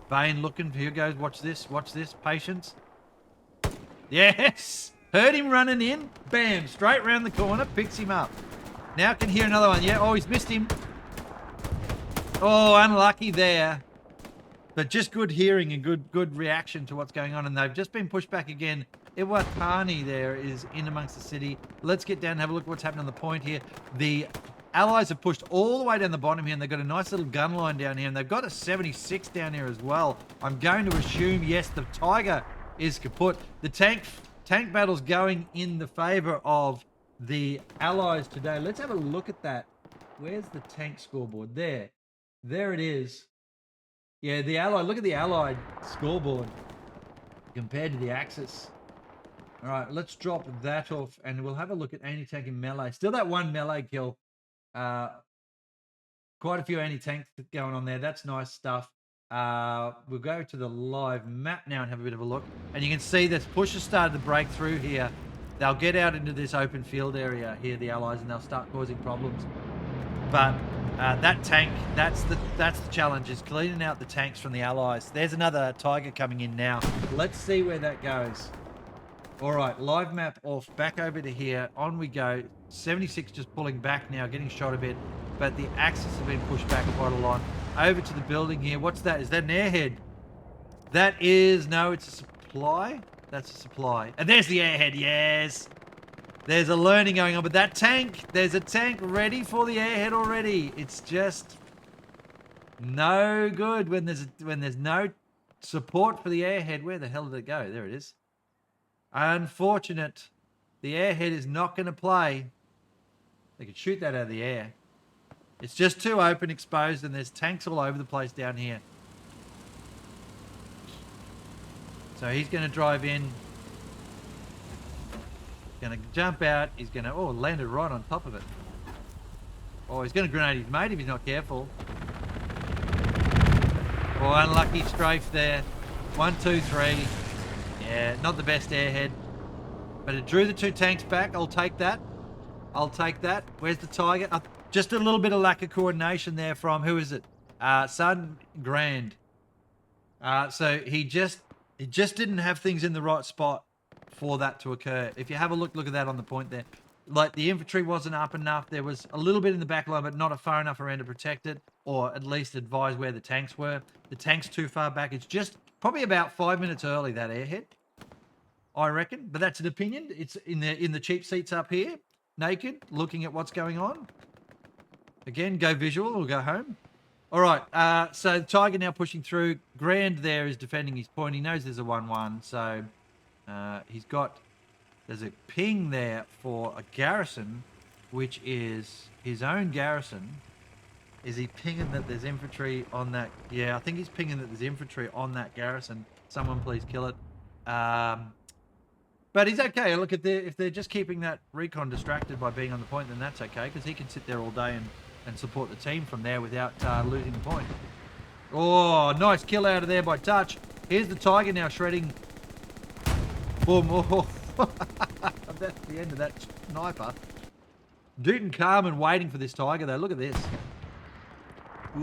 Bane looking. Here goes. Watch this. Watch this. Patience. Yes. Heard him running in. Bam. Straight round the corner. Picks him up. Now can hear another one. Yeah. Oh, he's missed him. Oh, unlucky there. But just good hearing and good reaction to what's going on. And they've just been pushed back again. Iwatani there is in amongst the city. Let's get down and have a look at what's happening on the point here. The Allies have pushed all the way down the bottom here, and they've got a nice little gun line down here, and they've got a 76 down here as well. I'm going to assume, yes, the Tiger is kaput. The tank battle's going in the favour of the Allies today. Let's have a look at that. Where's the tank scoreboard? There. There it is. Yeah, the Allied, look at the Allied scoreboard compared to the Axis. All right, let's drop that off, and we'll have a look at anti-tank and melee. Still that one melee kill. Quite a few anti-tanks going on there. That's nice stuff. We'll go to the live map now and have a bit of a look. And you can see this push has started to break through here. They'll get out into this open field area here, the Allies, and they'll start causing problems. But that tank, that's the challenge, is cleaning out the tanks from the Allies. There's another Tiger coming in now. Let's see where that goes. All right, live map off, back over to here. On we go. 76 just pulling back now, getting shot a bit. But the Axis have been pushed back quite a lot. Over to the building here. What's that? Is that an airhead? That is, no, it's a supply. That's a supply. And there's the airhead. Yes. There's a learning going on. But that tank, there's a tank ready for the airhead already. It's just no good when there's no support for the airhead. Where the hell did it go? There it is. Unfortunate. The airhead is not going to play. They could shoot that out of the air. It's just too open, exposed, and there's tanks all over the place down here. So he's going to drive in. Going to jump out. He's going to... Oh, landed right on top of it. Oh, he's going to grenade his mate if he's not careful. Oh, unlucky strafe there. 1, 2, 3. Yeah, not the best airhead. But it drew the 2 tanks back. I'll take that. I'll take that. Where's the Tiger? Just a little bit of lack of coordination there from... Who is it? Sun Grand. So he just didn't have things in the right spot for that to occur. If you have a look at that on the point there. Like, the infantry wasn't up enough. There was a little bit in the back line, but not far enough around to protect it, or at least advise where the tanks were. The tank's too far back. It's just probably about 5 minutes early, that airhead, I reckon. But that's an opinion. It's in the cheap seats up here, naked, looking at what's going on. Again, go visual or go home. All right, so Tiger now pushing through. Grand there is defending his point. He knows there's a 1-1, so he's got... There's a ping there for a garrison, which is his own garrison. Is he pinging that there's infantry on that? Yeah, I think he's pinging that there's infantry on that garrison. Someone please kill it. But he's okay. Look, if they're just keeping that recon distracted by being on the point, then that's okay, because he can sit there all day and support the team from there without losing the point. Oh, nice kill out of there by Touch. Here's the Tiger now shredding. Boom. Oh. That's the end of that sniper. Dutton calm and waiting for this Tiger, though. Look at this.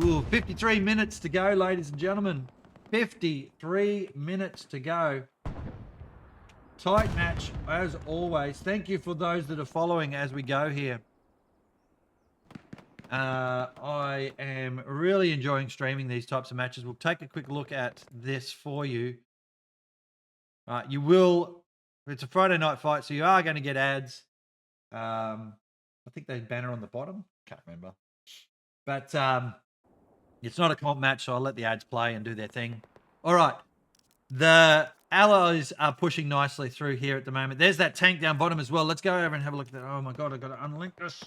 Ooh, 53 minutes to go, ladies and gentlemen. 53 minutes to go. Tight match, as always. Thank you for those that are following as we go here. I am really enjoying streaming these types of matches. We'll take a quick look at this for you. You will... It's a Friday night fight, so you are going to get ads. I think there's banner on the bottom. Can't remember. But it's not a comp match, so I'll let the ads play and do their thing. All right. The Allies are pushing nicely through here at the moment. There's that tank down bottom as well. Let's go over and have a look at that. Oh, my God. I've got to unlink this.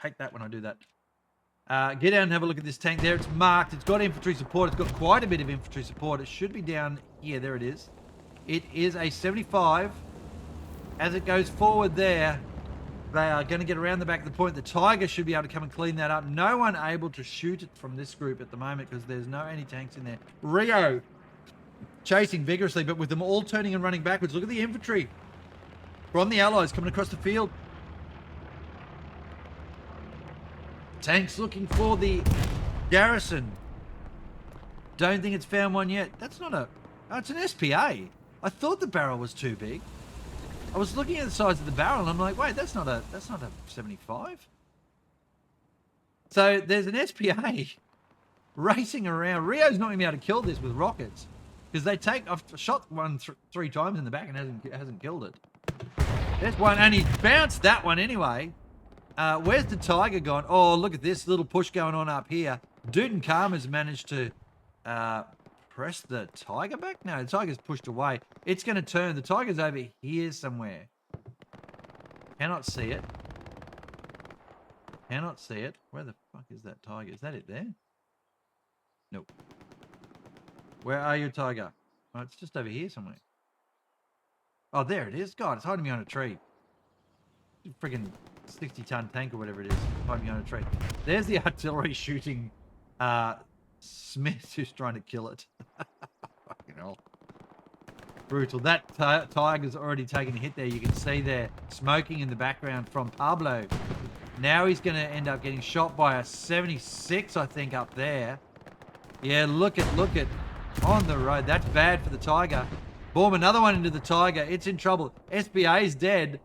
Hate that when I do that. Get down and have a look at this tank there. It's marked. It's got infantry support. It's got quite a bit of infantry support. It should be down here. There it is. It is a 75. As it goes forward there, they are going to get around the back of the point. The Tiger should be able to come and clean that up. No one able to shoot it from this group at the moment because there's no anti-tanks in there. Rio chasing vigorously, but with them all turning and running backwards. Look at the infantry from the Allies coming across the field. Tanks looking for the garrison. Don't think it's found one yet. That's not a... Oh, it's an SPA. I thought the barrel was too big. I was looking at the size of the barrel and I'm like, wait, that's not a 75. So there's an SPA racing around. Rio's not going to be able to kill this with rockets because they take... I've shot one 3 times in the back and hasn't killed it. There's one, and he bounced that one anyway. Where's the Tiger gone? Oh, look at this little push going on up here. Dutton Karma's managed to press the Tiger back. No, the Tiger's pushed away. It's going to turn. The Tiger's over here somewhere. Cannot see it. Cannot see it. Where the fuck is that Tiger? Is that it there? Nope. Where are you, Tiger? Oh, it's just over here somewhere. Oh, there it is. God, it's hiding behind a tree. Friggin' 60-ton tank or whatever it is. Hiding behind a tree. There's the artillery shooting Smith who's trying to kill it. Fucking hell. Brutal. That Tiger's already taken a hit there. You can see there smoking in the background from Pablo. Now he's going to end up getting shot by a 76, I think, up there. Yeah, look at on the road. That's bad for the Tiger. Boom, another one into the Tiger. It's in trouble. SBA is dead.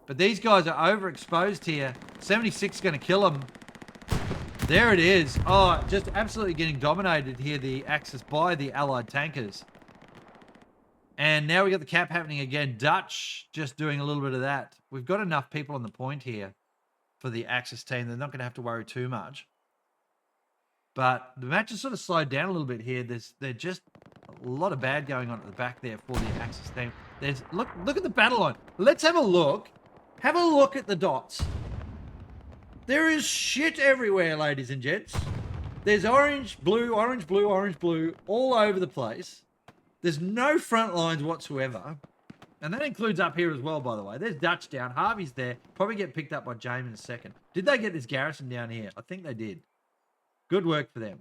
But these guys are overexposed here. 76 is going to kill him. There it is. Oh, just absolutely getting dominated here, the Axis, by the Allied tankers. And now we got the cap happening again. Dutch just doing a little bit of that. We've got enough people on the point here for the Axis team. They're not going to have to worry too much. But the match has sort of slowed down a little bit here. There's just a lot of bad going on at the back there for the Axis team. Look at the battle line. Let's have a look. Have a look at the dots. There is shit everywhere, ladies and gents. There's orange, blue, orange, blue, orange, blue, all over the place. There's no front lines whatsoever. And that includes up here as well, by the way. There's Dutch down. Harvey's there. Probably get picked up by James in a second. Did they get this garrison down here? I think they did. Good work for them.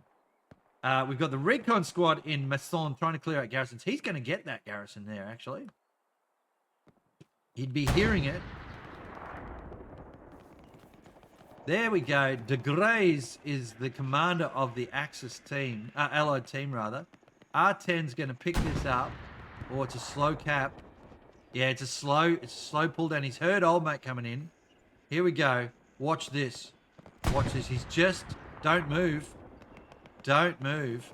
We've got the recon squad in Masson trying to clear out garrisons. He's going to get that garrison there, actually. He'd be hearing it. There we go. De Grays is the commander of the Axis team, Allied team rather. R10's going to pick this up. Oh, it's a slow cap. Yeah, it's a slow pull down. He's heard old mate coming in. Here we go. Watch this. Watch this. He's just, don't move. Don't move.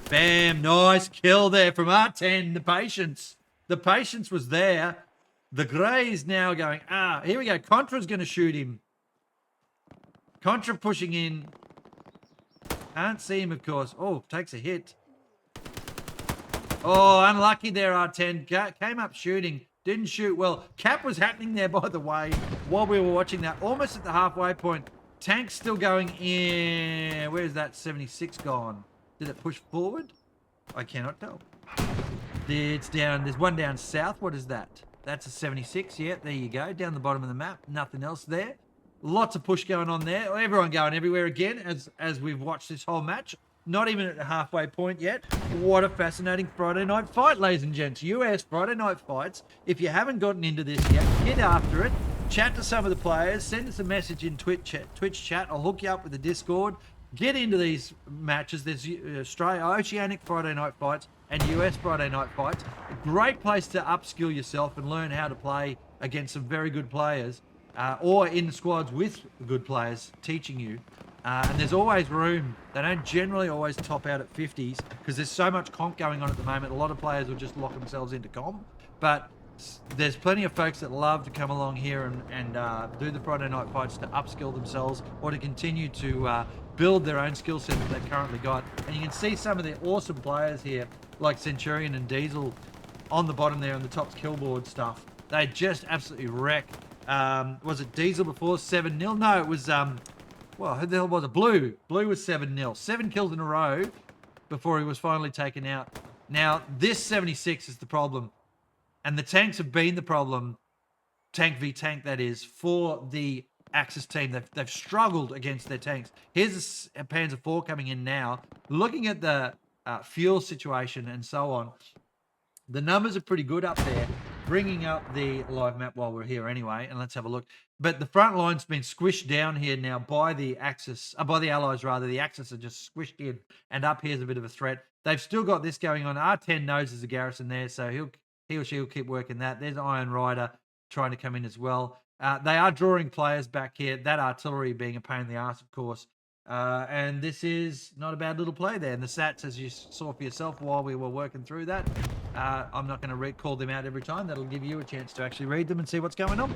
Bam, nice kill there from R10. The patience. The patience was there. The Grey's now going, here we go. Contra's going to shoot him. Contra pushing in. Can't see him, of course. Oh, takes a hit. Oh, unlucky there, R10. Came up shooting. Didn't shoot well. Cap was happening there, by the way, while we were watching that. Almost at the halfway point. Tank's still going in. Where's that 76 gone? Did it push forward? I cannot tell. It's down. There's one down south. What is that? That's a 76. Yeah, there you go. Down the bottom of the map. Nothing else there. Lots of push going on there. Everyone going everywhere again as we've watched this whole match. Not even at the halfway point yet. What a fascinating Friday night fight, ladies and gents. US Friday night fights. If you haven't gotten into this yet, get after it. Chat to some of the players. Send us a message in Twitch chat. I'll hook you up with the Discord. Get into these matches. There's Oceanic Friday night fights and US Friday night fights. A great place to upskill yourself and learn how to play against some very good players. Or in squads with good players teaching you. And there's always room. They don't generally always top out at 50s because there's so much comp going on at the moment. A lot of players will just lock themselves into comp. But there's plenty of folks that love to come along here and do the Friday night fights to upskill themselves or to continue to build their own skill set that they've currently got. And you can see some of the awesome players here like Centurion and Diesel on the bottom there on the top killboard stuff. They just absolutely wreck. Was it Diesel before 7-0? No, it was well, who the hell was it? Blue. Blue was 7-0. 7 kills in a row before he was finally taken out. Now, this 76 is the problem. And the tanks have been the problem, tank v tank that is, for the Axis team. They've struggled against their tanks. Here's a Panzer IV coming in now. Looking at the fuel situation and so on, the numbers are pretty good up there. Bringing up the live map while we're here anyway, and let's have a look. But the front line's been squished down here now by the Axis, by the Allies rather. The Axis are just squished in, and up here's a bit of a threat. They've still got this going on. R10 knows there's a garrison there, so he or she will keep working that. There's Iron Rider trying to come in as well. They are drawing players back here. That artillery being a pain in the arse, of course. And this is not a bad little play there. And the sats, as you saw for yourself while we were working through that, I'm not going to call them out every time. That'll give you a chance to actually read them and see what's going on.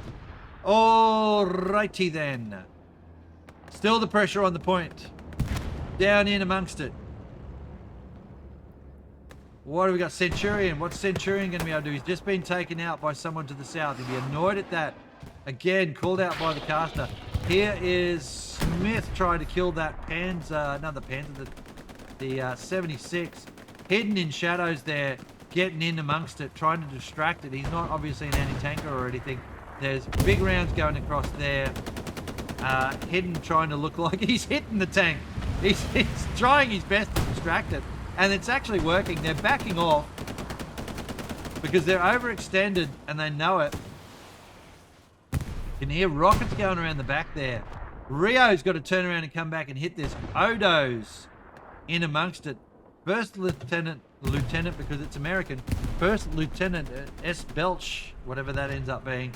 Alrighty then. Still the pressure on the point. Down in amongst it. What do we got? Centurion. What's Centurion going to be able to do? He's just been taken out by someone to the south. He'll be annoyed at that. Again, called out by the caster. Here is Smith trying to kill that Panzer, another Panzer, the 76. Hidden in shadows there, getting in amongst it, trying to distract it. He's not obviously an anti-tanker or anything. There's big rounds going across there. Hidden trying to look like he's hitting the tank. He's trying his best to distract it. And it's actually working. They're backing off because they're overextended and they know it. You can hear rockets going around the back there. Rio's got to turn around and come back and hit this. Odo's in amongst it. First Lieutenant, because it's American. First Lieutenant S. Belch, whatever that ends up being.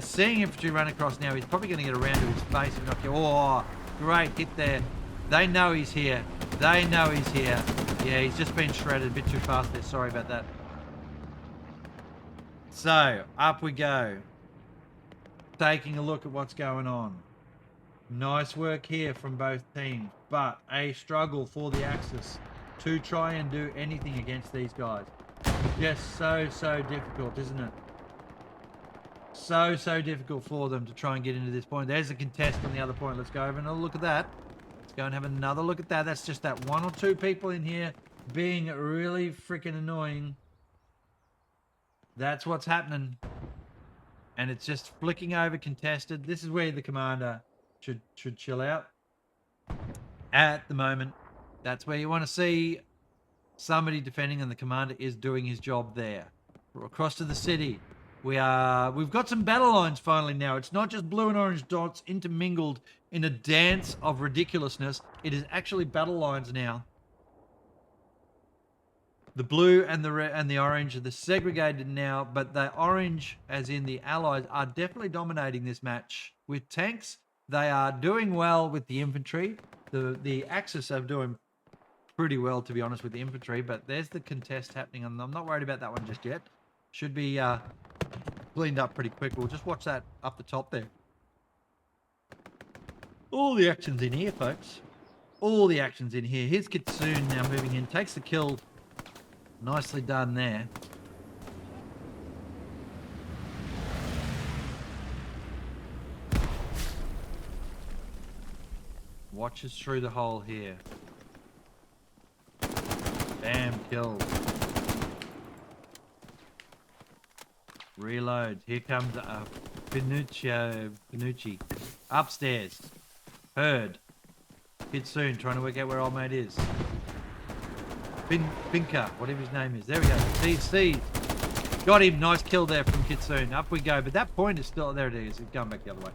Seeing infantry run across now, he's probably going to get around to his face and knock you. Oh, great hit there. They know he's here. They know he's here. Yeah, he's just been shredded a bit too fast there. Sorry about that. So, up we go. Taking a look at what's going on. Nice work here from both teams, but a struggle for the Axis to try and do anything against these guys. Just so difficult, isn't it? So difficult for them to try and get into this point. There's a contest on the other point. Let's go over and look at that. Let's go and have another look at that. That's just that one or two people in here being really freaking annoying. That's what's happening. And it's just flicking over contested. This is where the commander should chill out. At the moment, that's where you want to see somebody defending, and the commander is doing his job there. We're across to the city. We've got some battle lines finally now. It's not just blue and orange dots intermingled in a dance of ridiculousness. It is actually battle lines now. The blue and the red and the orange are the segregated now, but the orange, as in the Allies, are definitely dominating this match. With tanks, they are doing well with the infantry. The Axis are doing pretty well, to be honest, with the infantry, but there's the contest happening, and I'm not worried about that one just yet. Should be cleaned up pretty quick. We'll just watch that up the top there. All the action's in here, folks. All the action's in here. Here's Kitsune now moving in. Takes the kill. Nicely done there. Watches through the hole here. Bam, killed. Reload. Here comes Pinucci. Upstairs. Heard. Kitsune trying to work out where old mate is. Binker, whatever his name is. There we go. See. Got him. Nice kill there from Kitsune. Up we go. But that point is still... There it is. It's going back the other way.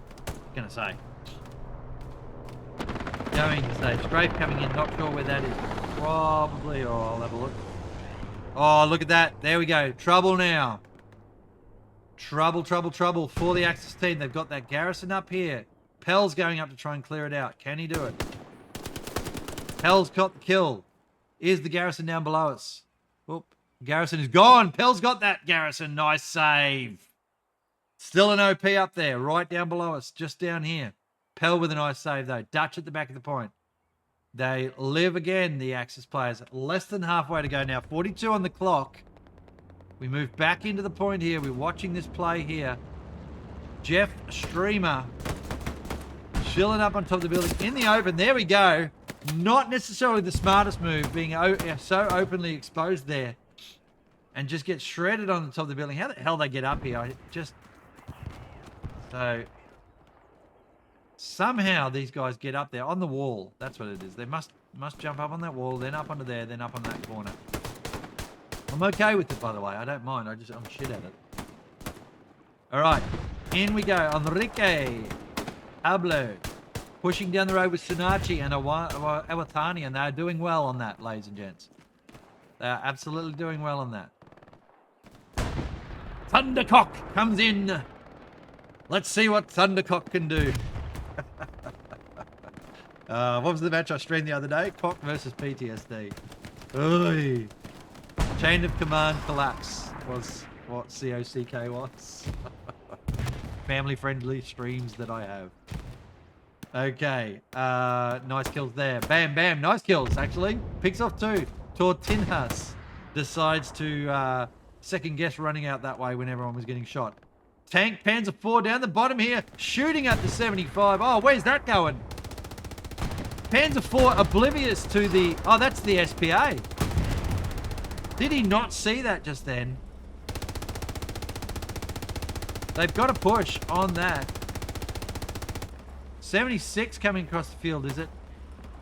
Gonna say. Going to say. Strafe coming in. Not sure where that is. Probably... Oh, I'll have a look. Oh, look at that. There we go. Trouble now. Trouble for the Axis team. They've got that garrison up here. Pell's going up to try and clear it out. Can he do it? Pell's got the kill. Is the garrison down below us? Oop. Garrison is gone. Pell's got that garrison. Nice save. Still an OP up there, right down below us, just down here. Pell with a nice save, though. Dutch at the back of the point. They live again, the Axis players. Less than halfway to go now. 42 on the clock. We move back into the point here. We're watching this play here. Jeff Streamer chilling up on top of the building in the open. There we go. Not necessarily the smartest move, being so openly exposed there. And just get shredded on the top of the building. How the hell they get up here? So, somehow these guys get up there on the wall. That's what it is. They must jump up on that wall, then up onto there, then up on that corner. I'm okay with it, by the way. I don't mind. I'm shit at it. All right. In we go. Enrique. Pablo. Pushing down the road with Sunachi and Awatani, and they're doing well on that, ladies and gents. They are absolutely doing well on that. Thundercock comes in. Let's see what Thundercock can do. What was the match I streamed the other day? Cock versus PTSD. Oy. Chain of command collapse was what COCK was. Family-friendly streams that I have. Okay, nice kills there. Bam, bam, nice kills, actually. Picks off two. Tortinhas decides to second guess running out that way when everyone was getting shot. Tank Panzer IV down the bottom here, shooting at the 75. Oh, where's that going? Panzer IV oblivious to the... Oh, that's the SPA. Did he not see that just then? They've got to push on that. 76 coming across the field, is it?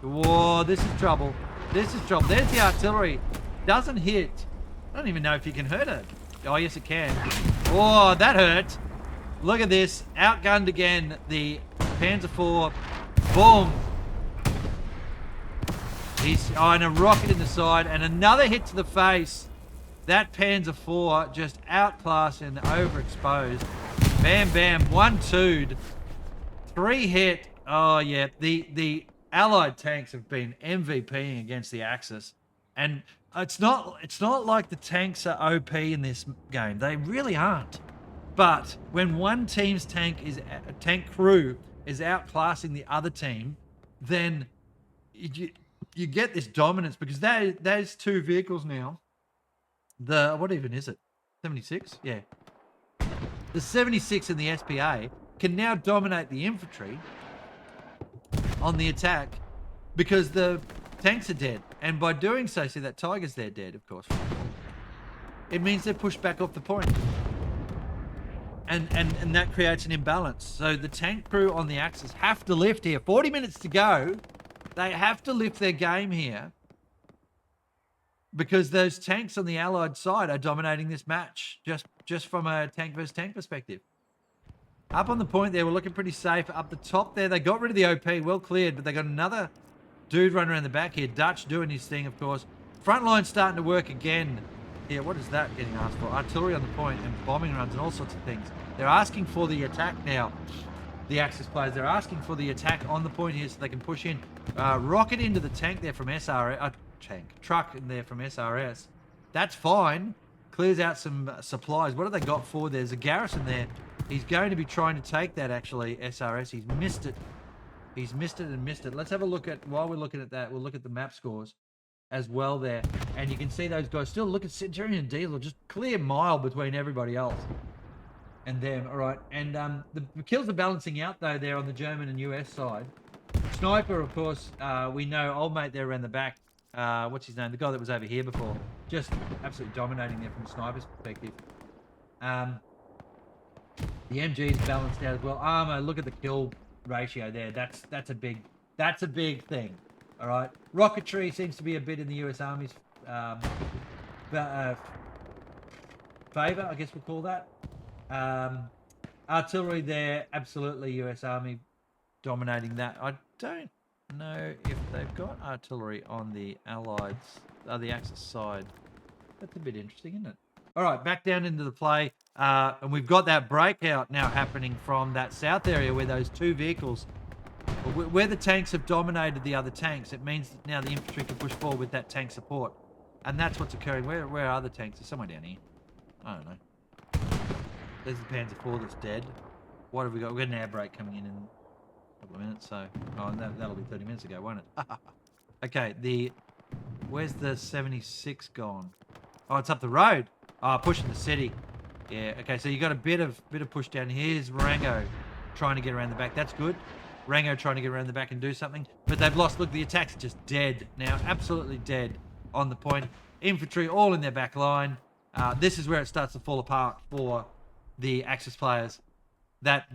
Whoa, this is trouble. This is trouble. There's the artillery. Doesn't hit. I don't even know if you can hurt it. Oh, yes, it can. Oh, that hurt. Look at this. Outgunned again. The Panzer IV. Boom. And a rocket in the side. And another hit to the face. That Panzer IV just outclassed and overexposed. Bam, bam. 1-2'd. 3 hit. Oh, yeah. The Allied tanks have been MVPing against the Axis. And it's not like the tanks are OP in this game. They really aren't. But when one team's tank crew is outclassing the other team, then you get this dominance, because those two vehicles now, what even is it? 76? Yeah. The 76 and the SPA can now dominate the infantry on the attack because the tanks are dead. And by doing so, see that Tiger's there dead, of course. It means they're pushed back off the point. And that creates an imbalance. So the tank crew on the Axis have to lift here. 40 minutes to go. They have to lift their game here, because those tanks on the Allied side are dominating this match, just from a tank versus tank perspective. Up on the point there, we're looking pretty safe. Up the top there, they got rid of the OP, well cleared, but they got another dude running around the back here. Dutch doing his thing, of course. Front line starting to work again. Yeah, what is that getting asked for? Artillery on the point and bombing runs and all sorts of things. They're asking for the attack now. The Axis players, they're asking for the attack on the point here so they can push in. Rocket into the tank there from SRS. Truck in there from SRS. That's fine. Clears out some supplies. What have they got for? There's a garrison there. He's going to be trying to take that, actually, SRS. He's missed it. He's missed it and missed it. Let's have a look at, while we're looking at that, we'll look at the map scores as well there. And you can see those guys still look at Centurion and Diesel, just clear mile between everybody else and them. All right. And the kills are balancing out, though, there on the German and US side. Sniper, of course, we know, old mate there around the back. What's his name? The guy that was over here before. Just absolutely dominating there from a sniper's perspective. The MG's balanced out as well. Armor, look at the kill ratio there. That's a big thing. All right. Rocketry seems to be a bit in the US Army's favor, I guess we'll call that. Artillery there, absolutely US Army dominating that. I don't know if they've got artillery on the the Axis side. That's a bit interesting, isn't it? All right, back down into the play, and we've got that breakout now happening from that south area where those two vehicles, where the tanks have dominated the other tanks. It means that now the infantry can push forward with that tank support, and that's what's occurring. Where are the tanks? They're somewhere down here. I don't know. There's the Panzer IV that's dead. What have we got? We've got an air brake coming in a couple of minutes, so that'll be 30 minutes ago, won't it? Okay, where's the 76 gone? Oh, it's up the road. Oh, pushing the city. Yeah, okay, so you got a bit of push down. Here's Rango trying to get around the back. That's good. Rango trying to get around the back and do something. But they've lost. Look, the attack's just dead now. Absolutely dead on the point. Infantry all in their back line. This is where it starts to fall apart for the Axis players. That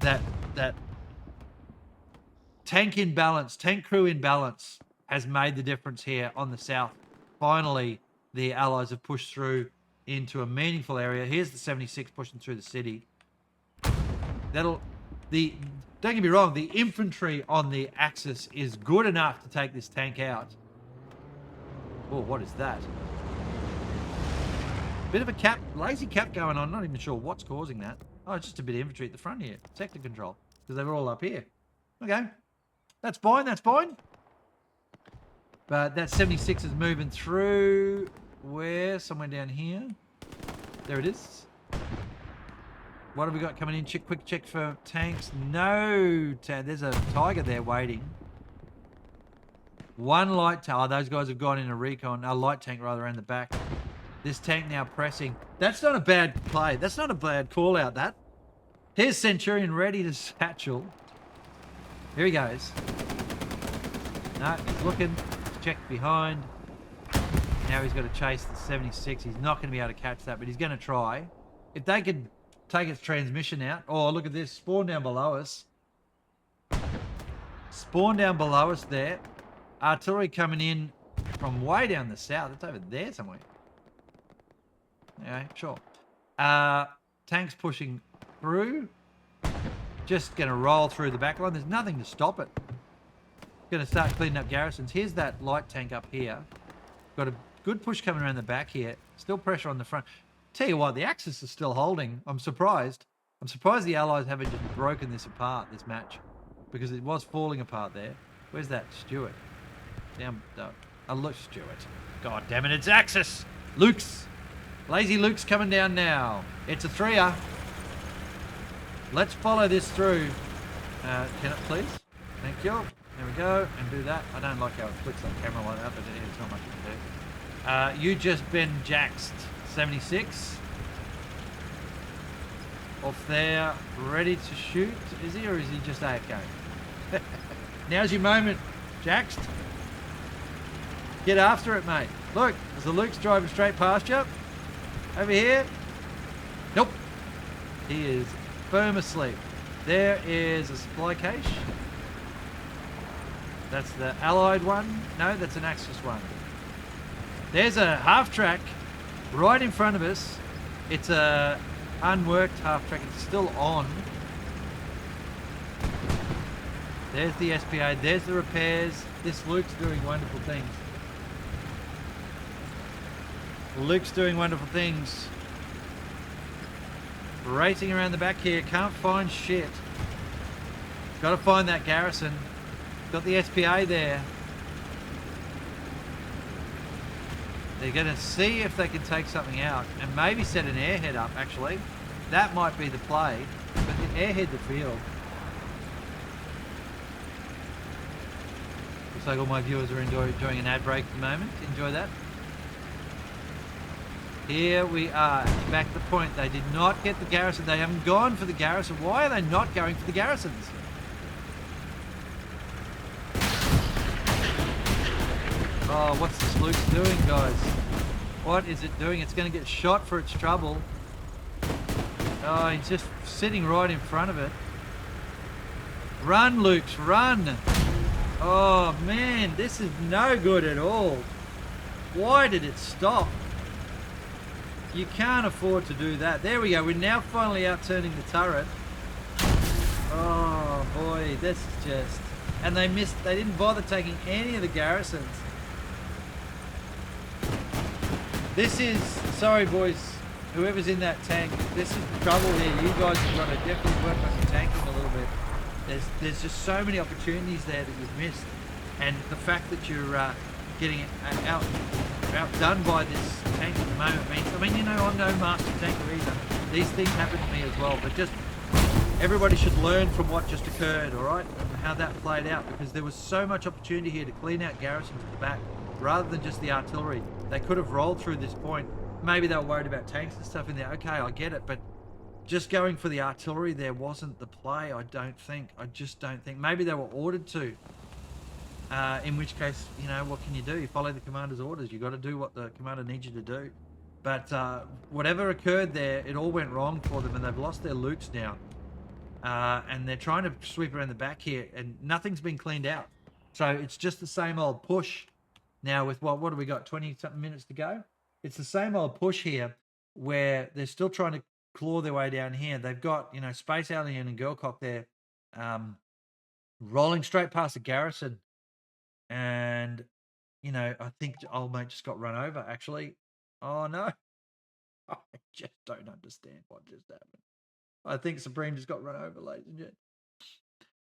tank imbalance, tank crew imbalance has made the difference here on the south. Finally, the Allies have pushed through into a meaningful area. Here's the 76 pushing through the city. Don't get me wrong, the infantry on the Axis is good enough to take this tank out. Oh, what is that? Bit of a lazy cap going on. Not even sure what's causing that. Oh, it's just a bit of infantry at the front here. Sector control, because they were all up here. Okay, that's fine, that's fine. But that 76 is moving through. Where? Somewhere down here. There it is. What have we got coming in? Quick check for tanks. No, there's a Tiger there waiting. One light tank. Oh, those guys have gone in a recon. A light tank rather around the back. This tank now pressing. That's not a bad play. That's not a bad call out, that. Here's Centurion ready to satchel. Here he goes. No, he's looking. Check behind. Now he's got to chase the 76. He's not going to be able to catch that, but he's going to try. If they could take its transmission out. Oh, look at this. Spawn down below us. Spawn down below us there. Artillery coming in from way down the south. It's over there somewhere. Okay, sure. Tanks pushing through. Just going to roll through the back line. There's nothing to stop it. Going to start cleaning up garrisons. Here's that light tank up here. Got a good push coming around the back here. Still pressure on the front. Tell you what, the Axis is still holding. I'm surprised. I'm surprised the Allies haven't just broken this apart, this match. Because it was falling apart there. Where's that Stuart? Down. A Luke Stewart. God damn it, it's Axis. Luke's. Lazy Luke's coming down now. It's a 3-er. Let's follow this through. Can it please? Thank you. There we go. And do that. I don't like how it flicks on camera like that, but there's not much you can do. You just been jaxed. 76. Off there. Ready to shoot. Is he, or is he just AFK? Now's your moment, jaxed. Get after it, mate. Look, there's a Luke's driving straight past you. Over here. Nope. He is firm asleep. There is a supply cache. That's the Allied one. No, that's an Axis one. There's a half-track right in front of us. It's a unworked half-track. It's still on. There's the SPA. There's the repairs. This Luke's doing wonderful things. Luke's doing wonderful things. Racing around the back here. Can't find shit. Got to find that garrison. Got the SPA there. They're going to see if they can take something out and maybe set an airhead up, actually. That might be the play. But the airhead the field. Looks like all my viewers are enjoying an ad break at the moment. Enjoy that. Here we are, back to the point. They did not get the garrison. They haven't gone for the garrison. Why are they not going for the garrisons? Oh, what's this Luke doing, guys? What is it doing? It's going to get shot for its trouble. Oh, he's just sitting right in front of it. Run, Luke's, run! Oh, man, this is no good at all. Why did it stop? You can't afford to do that. There we go. We're now finally outturning the turret. Oh, boy, this is just... And they missed... They didn't bother taking any of the garrisons. This is... Sorry, boys. Whoever's in that tank, this is the trouble here. You guys have got to definitely work on your tanking a little bit. There's just so many opportunities there that you've missed. And the fact that you're getting outdone by this tank at the moment means, I mean, you know, I'm no master tanker either. These things happen to me as well, but just everybody should learn from what just occurred, all right, and how that played out, because there was so much opportunity here to clean out garrisons at the back rather than just the artillery. They could have rolled through this point. Maybe they were worried about tanks and stuff in there. Okay, I get it, but just going for the artillery there wasn't the play, I don't think. I just don't think. Maybe they were ordered to. In which case, you know, what can you do? You follow the commander's orders. You've got to do what the commander needs you to do. But whatever occurred there, it all went wrong for them, and they've lost their Lukes now. And they're trying to sweep around the back here, and nothing's been cleaned out. So it's just the same old push now with, what do we got, 20-something minutes to go? It's the same old push here where they're still trying to claw their way down here. They've got, you know, Space Alien and Girlcock there rolling straight past the garrison. And, you know, I think old mate just got run over, actually. Oh, no. I just don't understand what just happened. I think Supreme just got run over, ladies and gents.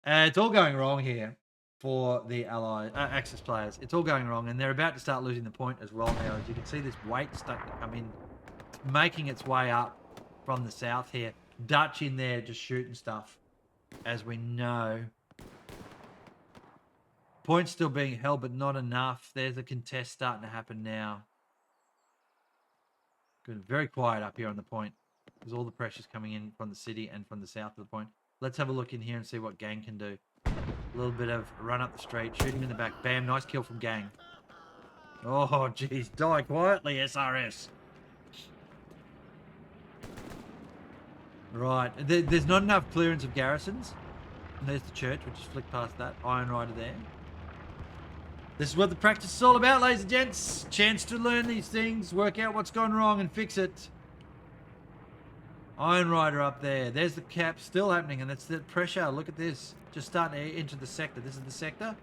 It's all going wrong here for the Allied Axis players. It's all going wrong, and they're about to start losing the point as well now. As you can see, this weight starting to come in, making its way up from the south here. Dutch in there just shooting stuff, as we know. Points still being held, but not enough. There's a contest starting to happen now. Good, very quiet up here on the point, because all the pressure's coming in from the city and from the south of the point. Let's have a look in here and see what Gang can do. A little bit of run up the street, shoot him in the back. Bam, nice kill from Gang. Oh, jeez, die quietly, SRS. Right, there's not enough clearance of garrisons. And there's the church, which is flicked past that. Iron Rider there. This is what the practice is all about, ladies and gents. Chance to learn these things, work out what's gone wrong and fix it. Iron Rider up there. There's the cap still happening, and that's the pressure. Look at this. Just starting to enter the sector. This is the sector.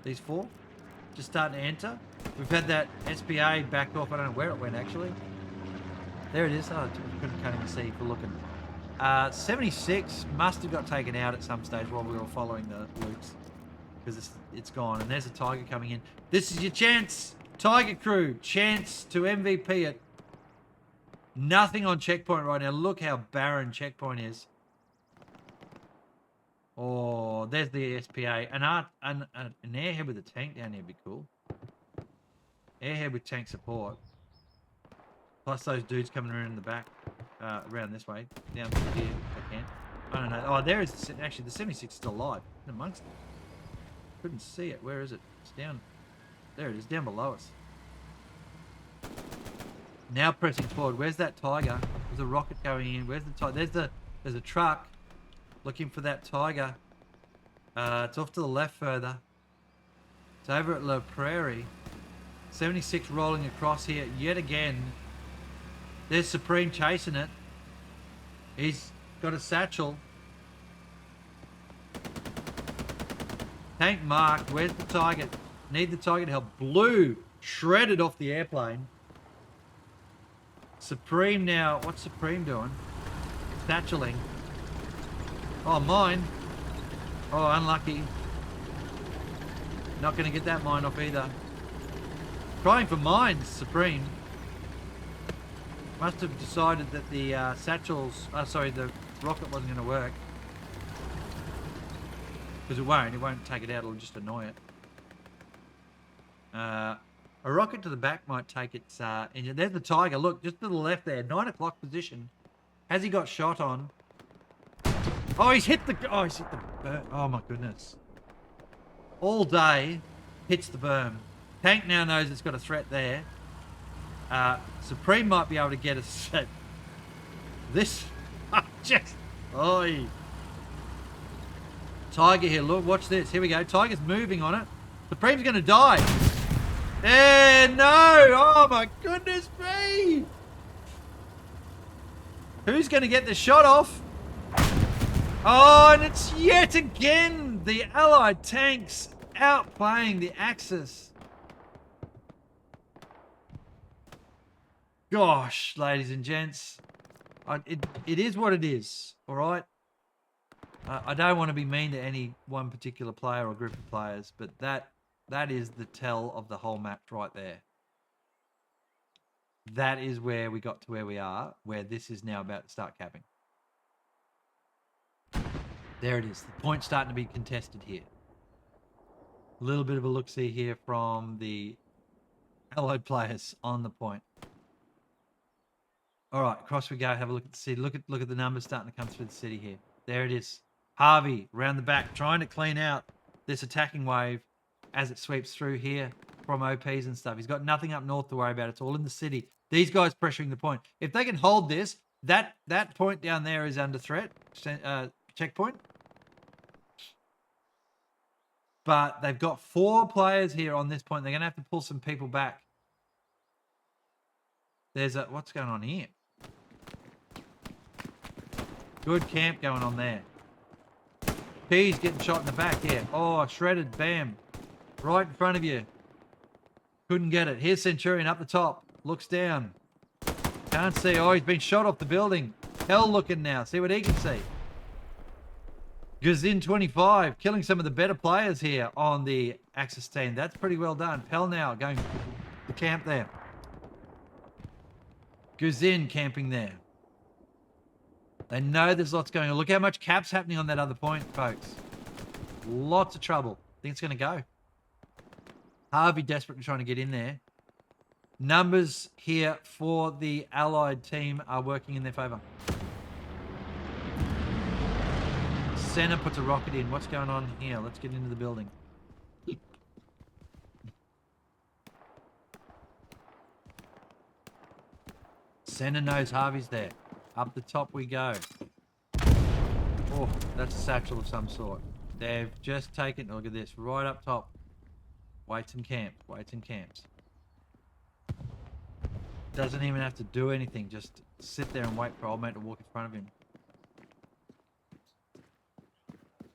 These four. Just starting to enter. We've had that SPA back off. I don't know where it went, actually. There it is. Oh, can't even see for looking. 76 must have got taken out at some stage while we were following the loops. Because it's gone. And there's a Tiger coming in. This is your chance. Tiger Crew, chance to MVP it. Nothing on checkpoint right now. Look how barren checkpoint is. Oh, there's the SPA. An airhead with a tank down here would be cool. Airhead with tank support. Plus those dudes coming around in the back. Around this way. Down through here if I can. I don't know. Oh, there is... Actually, the 76 is still alive. In amongst them. Couldn't see it. Where is it? It's down... There it is. Down below us. Now pressing forward. Where's that Tiger? There's a rocket going in. Where's the Tiger? There's a truck looking for that Tiger. It's off to the left further. It's over at La Prairie. 76 rolling across here yet again. There's Supreme chasing it. He's got a satchel. Tank marked. Where's the Tiger? Need the Tiger to help. Blue shredded off the airplane. Supreme now. What's Supreme doing? Satcheling. Oh, mine. Oh, unlucky. Not going to get that mine off either. Trying for mines, Supreme. Must have decided that the satchels... the rocket wasn't going to work. Because it won't. It won't take it out. It'll just annoy it. A rocket to the back might take its engine. There's the Tiger. Look, just to the left there. 9 o'clock position. Has he got shot on? Oh, he's hit the berm. Oh, my goodness. All day, hits the berm. Tank now knows it's got a threat there. Supreme might be able to get us at this. Just... Oi. Tiger here. Look, watch this. Here we go. Tiger's moving on it. Supreme's going to die. No! Oh my goodness me! Who's going to get the shot off? Oh, and it's yet again the Allied tanks outplaying the Axis. Gosh, ladies and gents, it is what it is. All right. I don't want to be mean to any one particular player or group of players, but that is the tell of the whole match right there. That is where we got to where we are, where this is now about to start capping. There it is. The point's starting to be contested here. A little bit of a look-see here from the Allied players on the point. All right, across we go. Have a look at the city. Look at the numbers starting to come through the city here. There it is. Harvey round the back, trying to clean out this attacking wave as it sweeps through here from OPs and stuff. He's got nothing up north to worry about. It's all in the city. These guys pressuring the point. If they can hold this, that point down there is under threat. Checkpoint. But they've got 4 players here on this point. They're going to have to pull some people back. There's what's going on here? Good camp going on there. P's getting shot in the back here. Oh, shredded. Bam. Right in front of you. Couldn't get it. Here's Centurion up the top. Looks down. Can't see. Oh, he's been shot off the building. Hell looking now. See what he can see. Gazin 25. Killing some of the better players here on the Axis team. That's pretty well done. Pell now going to camp there. Gazin camping there. They know there's lots going on. Look how much cap's happening on that other point, folks. Lots of trouble. I think it's going to go. Harvey desperately trying to get in there. Numbers here for the Allied team are working in their favour. Senna puts a rocket in. What's going on here? Let's get into the building. Senna knows Harvey's there. Up the top we go. Oh, that's a satchel of some sort. They've just taken, look at this, right up top. Waits and camps, waits and camps. Doesn't even have to do anything, just sit there and wait for old mate to walk in front of him.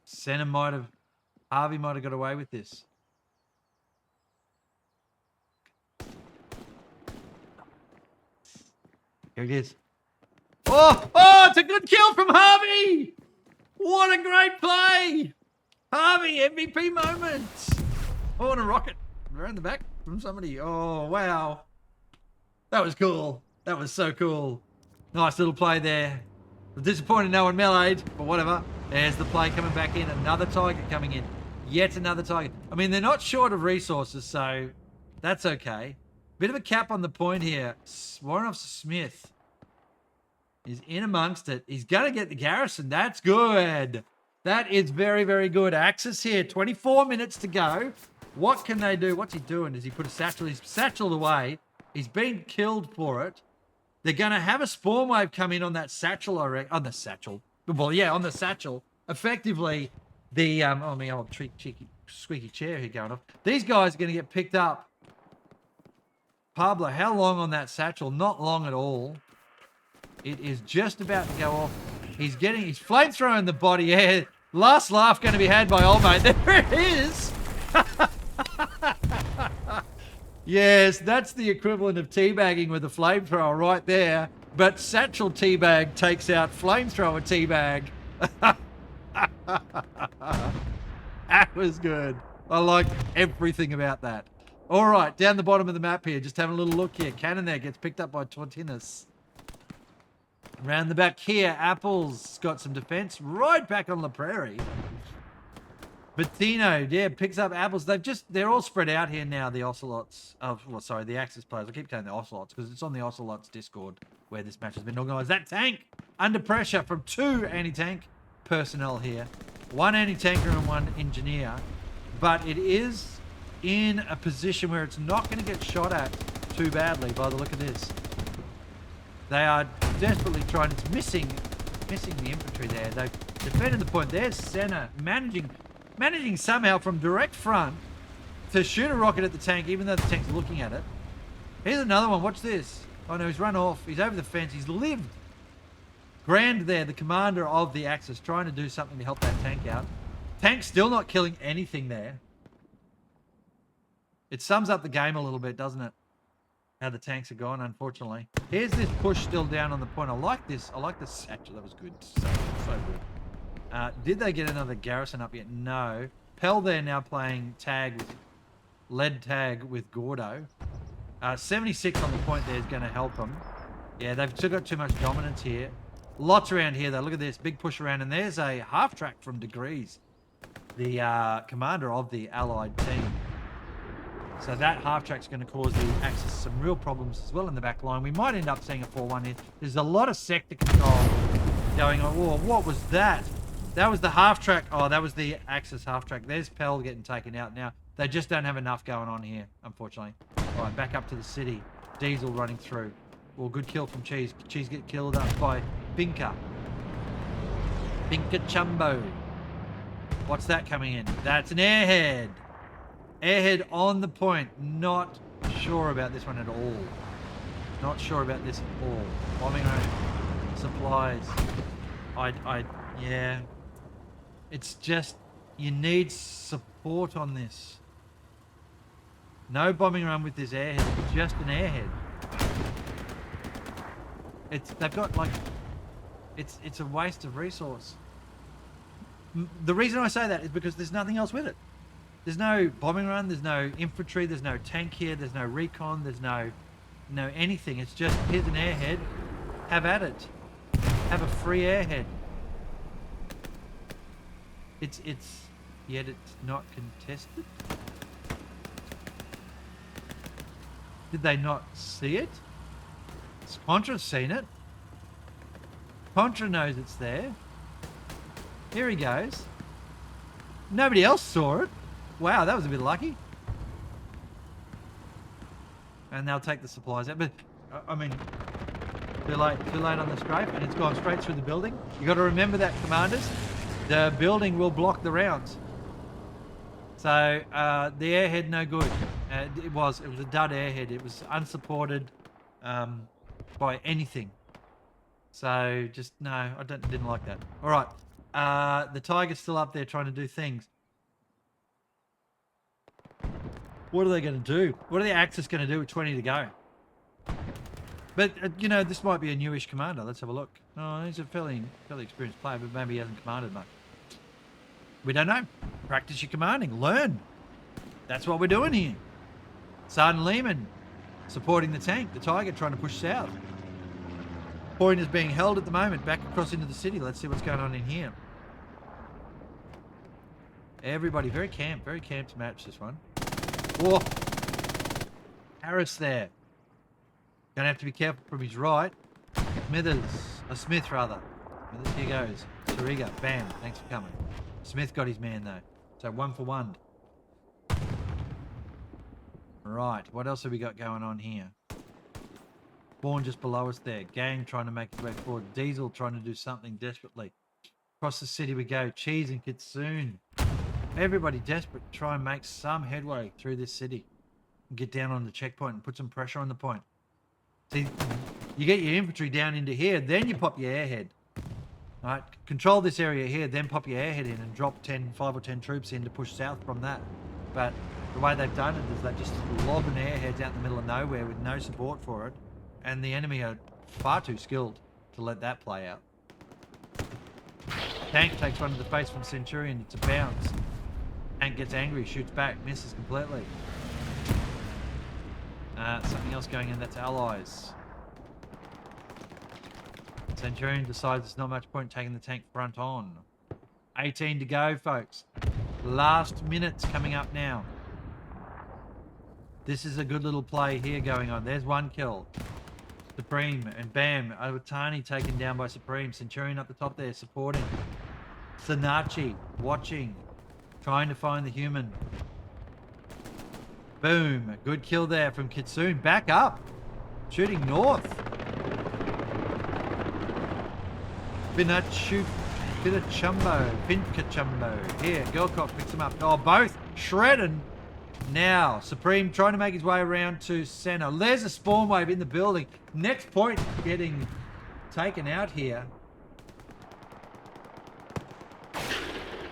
Senna Harvey might have got away with this. Here it is. Oh, it's a good kill from Harvey! What a great play! Harvey, MVP moment! Oh, and a rocket around the back. from somebody. Oh, wow. That was cool. That was so cool. Nice little play there. Disappointed no one meleeed, but whatever. There's the play coming back in. Another Tiger coming in. Yet another Tiger. I mean, they're not short of resources, so that's okay. Bit of a cap on the point here. Warren Officer Smith is in amongst it. He's going to get the garrison. That's good. That is very, very good. Axis here. 24 minutes to go. What can they do? What's he doing? Does he put a satchel? He's satcheled away. He's been killed for it. They're going to have a spawn wave come in on that satchel, I reckon. On the satchel. Well, yeah, on the satchel. Effectively, the, oh, my old cheeky, squeaky chair here going off. These guys are going to get picked up. Pablo, how long on that satchel? Not long at all. It is just about to go off. He's flamethrowing the body. Yeah, last laugh going to be had by old mate. There it is. Yes, that's the equivalent of teabagging with a flamethrower right there. But satchel teabag takes out flamethrower teabag. That was good. I like everything about that. All right, down the bottom of the map here, just having a little look here. Cannon there gets picked up by Tortinas. Around the back here, Apple's got some defense right back on La Prairie. Bettino, yeah, picks up Apples. They're all spread out here now, the Ocelots. The Axis players. I keep saying the Ocelots because it's on the Ocelots Discord where this match has been organised. That tank under pressure from 2 anti-tank personnel here. 1 anti-tanker and 1 engineer. But it is in a position where it's not going to get shot at too badly by the look of this. They are desperately trying. It's missing the infantry there. They've defended the point. There's Senna managing somehow from direct front to shoot a rocket at the tank, even though the tank's looking at it. Here's another one. Watch this. Oh, no, he's run off. He's over the fence. He's lived. Grand there, the commander of the Axis, trying to do something to help that tank out. Tank's still not killing anything there. It sums up the game a little bit, doesn't it? How the tanks are gone, unfortunately. Here's this push still down on the point. I like this. I like this satchel. That was good. So good. Did they get another garrison up yet? No. Pell there now playing lead tag with Gordo. 76 on the point there is going to help them. Yeah, they've still got too much dominance here. Lots around here, though. Look at this. Big push around. And there's a half-track from Degrees, the commander of the Allied team. So that half-track's going to cause the Axis some real problems as well in the back line. We might end up seeing a 4-1 here. There's a lot of sector control going on. Whoa, what was that? That was the half-track. Oh, that was the Axis half-track. There's Pell getting taken out now. They just don't have enough going on here, unfortunately. All right, back up to the city. Diesel running through. Well, good kill from Cheese. Cheese get killed up by Binka. Binka Chumbo. What's that coming in? That's an airhead. Airhead on the point. Not sure about this one at all. Not sure about this at all. Bombing run. Supplies. Yeah. It's just, you need support on this. No bombing run with this airhead. It's just an airhead. They've got like, it's a waste of resource. The reason I say that is because there's nothing else with it. There's no bombing run, there's no infantry, there's no tank here, there's no recon, there's no anything. It's just, here's an airhead, have at it. Have a free airhead. Yet it's not contested. Did they not see it? Contra's seen it. Contra knows it's there. Here he goes. Nobody else saw it. Wow, that was a bit lucky. And they'll take the supplies out. But, I mean, too late on the strafe, and it's gone straight through the building. You got to remember that, commanders. The building will block the rounds. So, the airhead, no good. It was a dud airhead. It was unsupported by anything. So, just, no, I didn't like that. All right. The Tiger's still up there trying to do things. What are they going to do? What are the Axis going to do with 20 to go? But, this might be a newish commander. Let's have a look. Oh, he's a fairly experienced player, but maybe he hasn't commanded much. We don't know. Practice your commanding. Learn. That's what we're doing here. Sergeant Lehman supporting the tank, the Tiger trying to push south. Point is being held at the moment, back across into the city. Let's see what's going on in here. Everybody very camped match this one. Whoa. Harris there. Gonna have to be careful from his right. Smith, here goes. Sariga, bam, thanks for coming. Smith got his man though. So 1 for 1. Right, what else have we got going on here? Spawn just below us there. Gang trying to make its way forward. Diesel trying to do something desperately. Across the city we go. Cheese and Kitsoon. Everybody desperate to try and make some headway through this city. And get down on the checkpoint and put some pressure on the point. See, you get your infantry down into here, then you pop your airhead. Right, control this area here, then pop your airhead in and drop 5 or 10 troops in to push south from that. But the way they've done it is they just lobbing airheads out in the middle of nowhere with no support for it. And the enemy are far too skilled to let that play out. Tank takes one to the face from Centurion. It's a bounce. Tank gets angry, shoots back, misses completely. Something else going in, that's allies. Centurion decides there's not much point taking the tank front on. 18 to go, folks. Last minutes coming up now. This is a good little play here going on. There's one kill. Supreme and bam. Owatani taken down by Supreme. Centurion up the top there supporting. Sanachi watching. Trying to find the human. Boom. Good kill there from Kitsoon. Back up. Shooting north. Pinkachumbo. Here, Girlcock picks him up. Oh, both shredding. Now, Supreme trying to make his way around to center. There's a spawn wave in the building. Next point getting taken out here.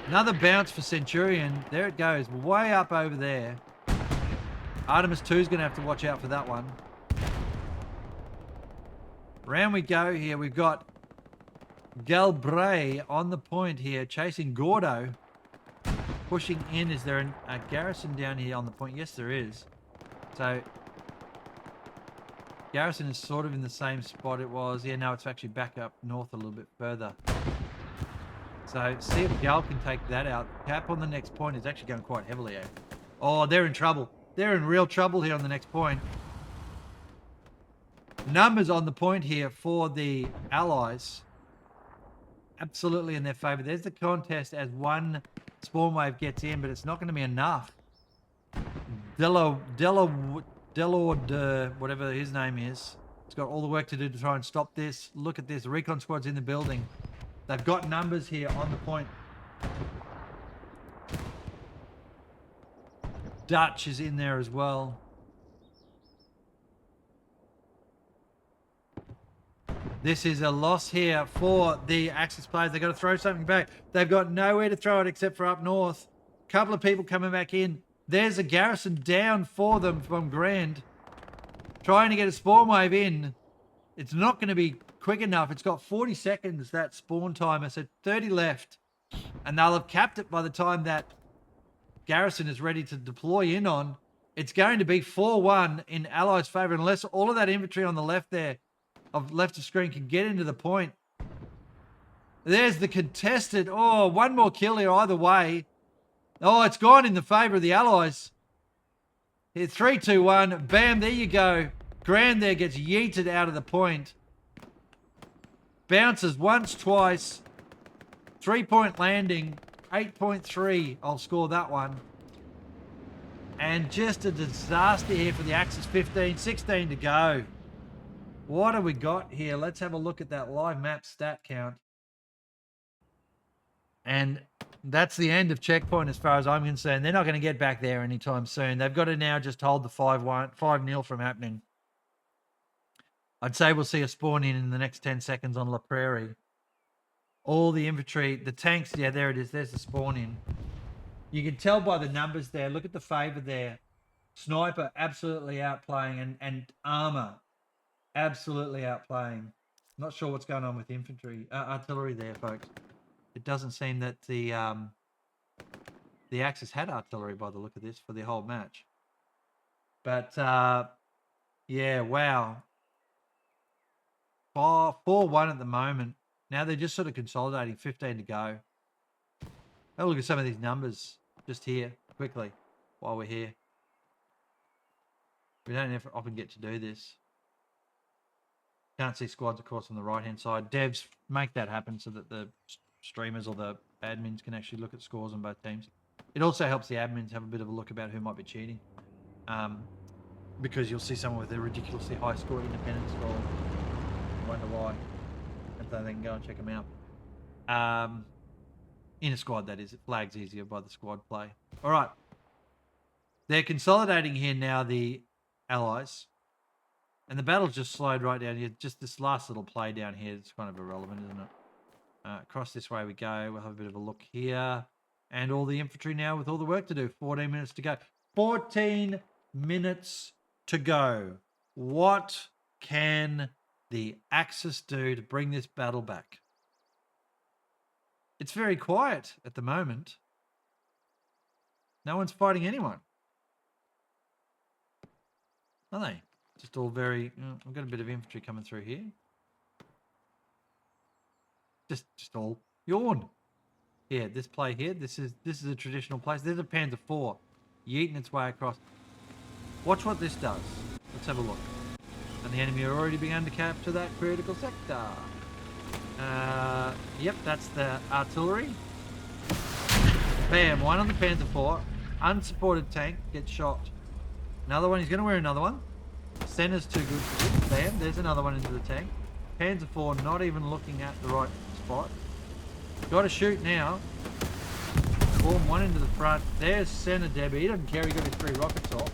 Another bounce for Centurion. There it goes. Way up over there. Artemis 2 is going to have to watch out for that one. Round we go here. We've got Galbraith on the point here, chasing Gordo. Pushing in. Is there a garrison down here on the point? Yes, there is. So, garrison is sort of in the same spot it was. Yeah, no, it's actually back up north a little bit further. So, see if Gal can take that out. Cap on the next point is actually going quite heavily out. Oh, they're in trouble. They're in real trouble here on the next point. Numbers on the point here for the Allies. Absolutely in their favor. There's the contest as one spawn wave gets in, but it's not going to be enough. Delord, whatever his name is. He's got all the work to do to try and stop this. Look at this. Recon squad's in the building. They've got numbers here on the point. Dutch is in there as well. This is a loss here for the Axis players. They've got to throw something back. They've got nowhere to throw it except for up north. Couple of people coming back in. There's a garrison down for them from Grand. Trying to get a spawn wave in. It's not going to be quick enough. It's got 40 seconds, that spawn timer. So 30 left. And they'll have capped it by the time that garrison is ready to deploy in on. It's going to be 4-1 in Allies' favor unless all of that infantry on the left there, left of screen, can get into the point. There's the contested. Oh, one more kill here either way. Oh, it's gone in the favor of the Allies. Here, 3-2-1. Bam, there you go. Grand there gets yeeted out of the point. Bounces once, twice. 3-point landing. 8.3. I'll score that one. And just a disaster here for the Axis. 15, 16 to go. What have we got here? Let's have a look at that live map stat count. And that's the end of checkpoint as far as I'm concerned. They're not going to get back there anytime soon. They've got to now just hold the 5-0 from happening. I'd say we'll see a spawn in the next 10 seconds on La Prairie. All the infantry, the tanks, yeah, there it is. There's the spawn in. You can tell by the numbers there. Look at the favor there. Sniper absolutely outplaying and armor absolutely outplaying. Not sure what's going on with infantry, artillery there, folks. It doesn't seem that the Axis had artillery by the look of this for the whole match. But yeah, wow. 4-1 at the moment. Now they're just sort of consolidating. 15 to go. Have a look at some of these numbers just here quickly while we're here. We don't often get to do this. Can't see squads, of course, on the right-hand side. Devs, make that happen so that the streamers or the admins can actually look at scores on both teams. It also helps the admins have a bit of a look about who might be cheating. Because you'll see someone with a ridiculously high score, independent score. Wonder why. And so they can go and check them out. In a squad, that is. It flags easier by the squad play. All right. They're consolidating here now, the Allies. And the battle's just slowed right down here. Just this last little play down here. It's kind of irrelevant, isn't it? Across this way we go. We'll have a bit of a look here. And all the infantry now with all the work to do. 14 minutes to go. 14 minutes to go. What can the Axis do to bring this battle back? It's very quiet at the moment. No one's fighting anyone. Are they? Just all very... I've got a bit of infantry coming through here. Just all yawn. Yeah, this play here, this is a traditional place. There's a Panzer IV yeeting its way across. Watch what this does. Let's have a look. And the enemy are already begun to capture that critical sector. Yep, that's the artillery. Bam, one on the Panzer IV. Unsupported tank gets shot. Another one, he's going to wear another one. Center's too good for this. Bam, there's another one into the tank. Panzer IV not even looking at the right spot. Got to shoot now. Form one into the front. There's Center Debbie. He doesn't care, he got his 3 rockets off.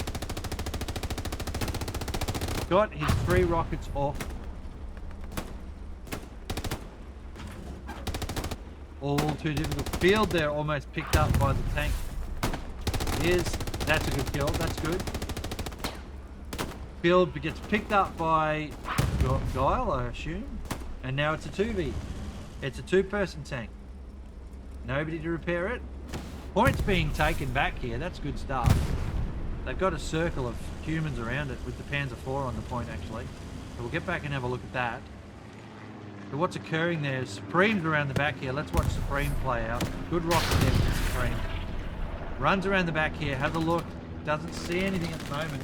Got his 3 rockets off. All too difficult. Field there almost picked up by the tank. That's a good kill. That's good. Field gets picked up by Guile, I assume. And now it's a 2v. It's a 2-person tank. Nobody to repair it. Points being taken back here. That's good stuff. They've got a circle of humans around it with the Panzer IV on the point, actually. So we'll get back and have a look at that. So what's occurring there is Supreme's around the back here. Let's watch Supreme play out. Good rocket there from Supreme. Runs around the back here. Have a look. Doesn't see anything at the moment.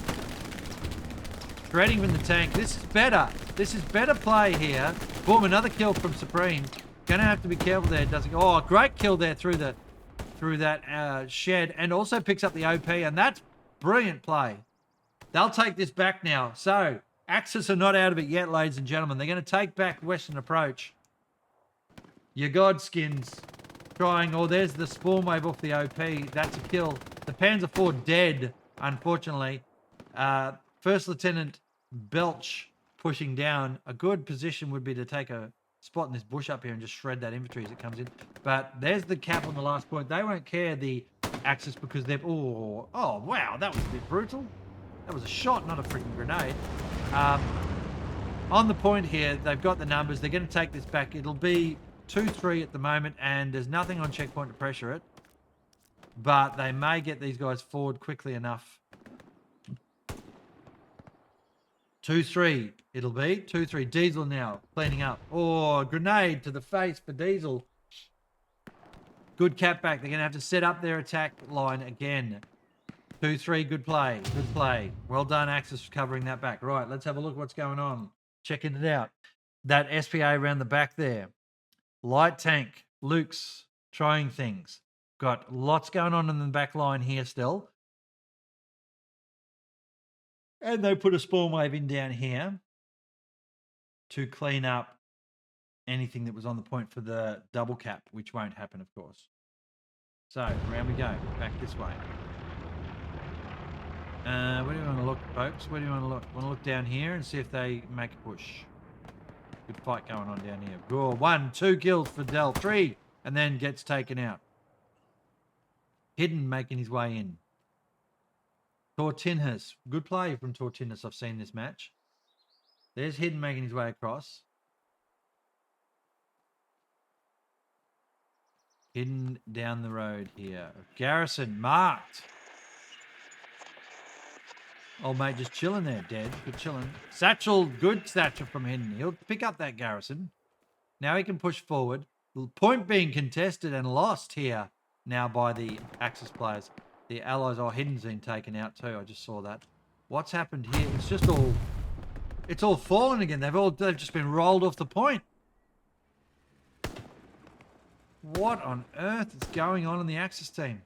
Shredding from the tank. This is better. This is better play here. Boom, another kill from Supreme. Gonna have to be careful there. Doesn't. Oh, great kill there through that shed, and also picks up the OP, and that's brilliant play. They'll take this back now. So Axis are not out of it yet, ladies and gentlemen. They're going to take back Western Approach. Your Godskins trying. Oh, there's the spawn wave off the OP. That's a kill. The Panzer IV dead, unfortunately. First Lieutenant Belch pushing down. A good position would be to take a spot in this bush up here and just shred that infantry as it comes in. But there's the cap on the last point. They won't care, the Axis, because they've... Oh, wow, that was a bit brutal. That was a shot, not a freaking grenade. On the point here, they've got the numbers. They're going to take this back. It'll be 2-3 at the moment, and there's nothing on checkpoint to pressure it. But they may get these guys forward quickly enough. 2-3, it'll be. 2-3. Diesel now, cleaning up. Oh, grenade to the face for Diesel. Good cap back. They're going to have to set up their attack line again. 2-3, good play. Good play. Well done, Axis, for covering that back. Right, let's have a look what's going on. Checking it out. That SPA around the back there. Light tank. Luke's trying things. Got lots going on in the back line here still. And they put a spawn wave in down here to clean up anything that was on the point for the double cap, which won't happen, of course. So, around we go. Back this way. Where do you want to look, folks? Where do you want to look? Want to look down here and see if they make a push. Good fight going on down here. Good. 1, 2 kills for Del. 3, and then gets taken out. Hidden making his way in. Tortinhas. Good play from Tortinhas I've seen this match. There's Hidden making his way across. Hidden down the road here. Garrison marked. Old mate just chilling there, dead, but chilling. Satchel, good satchel from Hinton. He'll pick up that garrison. Now he can push forward. The point being contested and lost here now by the Axis players. The Allies, Hinton's been taken out too. I just saw that. What's happened here? It's all fallen again. They've just been rolled off the point. What on earth is going on in the Axis team?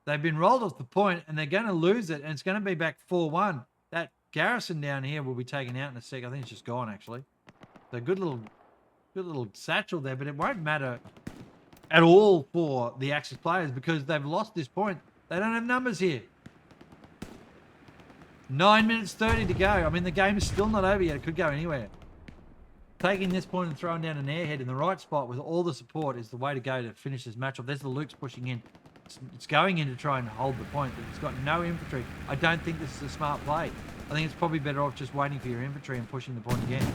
They've been rolled off the point and they're going to lose it, and it's going to be back 4-1. That garrison down here will be taken out in a sec. I think it's just gone, actually. So good little satchel there, but it won't matter at all for the Axis players because they've lost this point. They don't have numbers here. 9 minutes 30 to go. I mean, the game is still not over yet. It could go anywhere. Taking this point and throwing down an airhead in the right spot with all the support is the way to go to finish this match off. There's the Luke's pushing in. It's going in to try and hold the point, but it's got no infantry. I don't think this is a smart play. I think it's probably better off just waiting for your infantry and pushing the point again.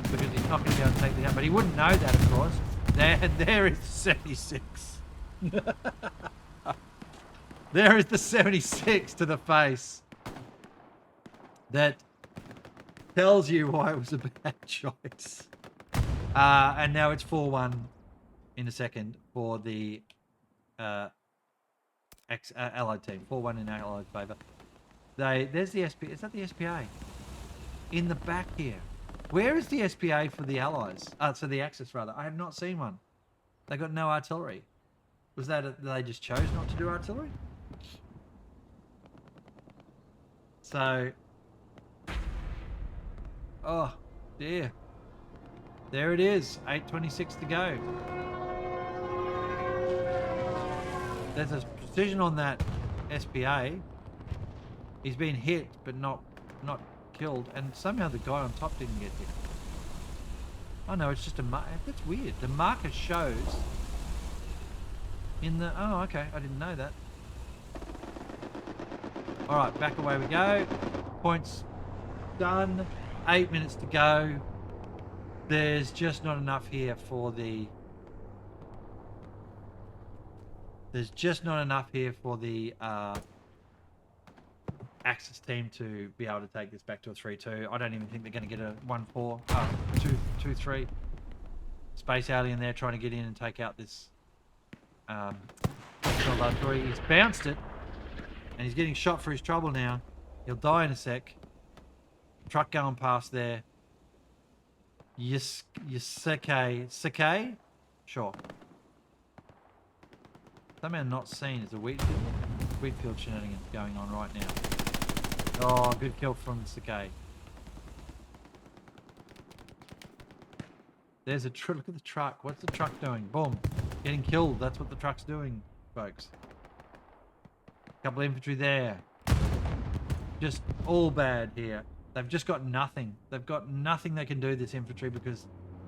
Because he's not going to be able to take the out. But he wouldn't know that, of course. There is the 76. There is the 76 to the face. That tells you why it was a bad choice. And now it's 4-1 in a second for the Allied team. 4-1 in Allied favour. There's the SPA. Is that the SPA? In the back here. Where is the SPA for the Allies? So the Axis, rather. I have not seen one. They got no artillery. Was that they just chose not to do artillery? So... Oh, dear. There it is. 8:26 to go. There's a precision on that SPA. He's been hit, but not killed. And somehow the guy on top didn't get hit. Oh, no, it's just a mark. That's weird. The marker shows in the... Oh, okay. I didn't know that. All right, back away we go. Points done. 8 minutes to go. There's just not enough here for the... There's just not enough here for the Axis team to be able to take this back to a 3-2. I don't even think they're going to get a 1-4, 2-3. Space Alien there trying to get in and take out this artillery. He's bounced it, and he's getting shot for his trouble now. He'll die in a sec. Truck going past there. Sake? Sure. Somehow not seen as a wheat field shenanigans going on right now. Oh, good kill from Sake. There's a look at the truck. What's the truck doing? Boom. Getting killed. That's what the truck's doing, folks. Couple of infantry there. Just all bad here. They've just got nothing. They've got nothing they can do, this infantry, because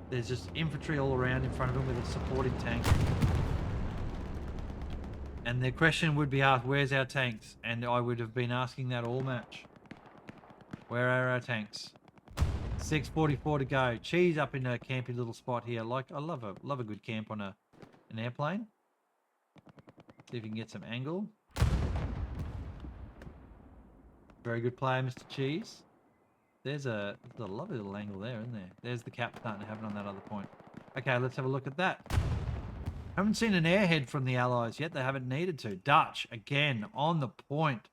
there's just infantry all around in front of them with a supporting tank. And the question would be asked, where's our tanks? And I would have been asking that all match. Where are our tanks? 6:44 to go. Cheese up in a campy little spot here. Like, I love a good camp on an airplane. See if you can get some angle. Very good player, Mr. Cheese. There's a lovely little angle there, isn't there? There's the cap starting to have it on that other point. Okay, let's have a look at that. Haven't seen an airhead from the Allies yet. They haven't needed to. Dutch, again, on the point.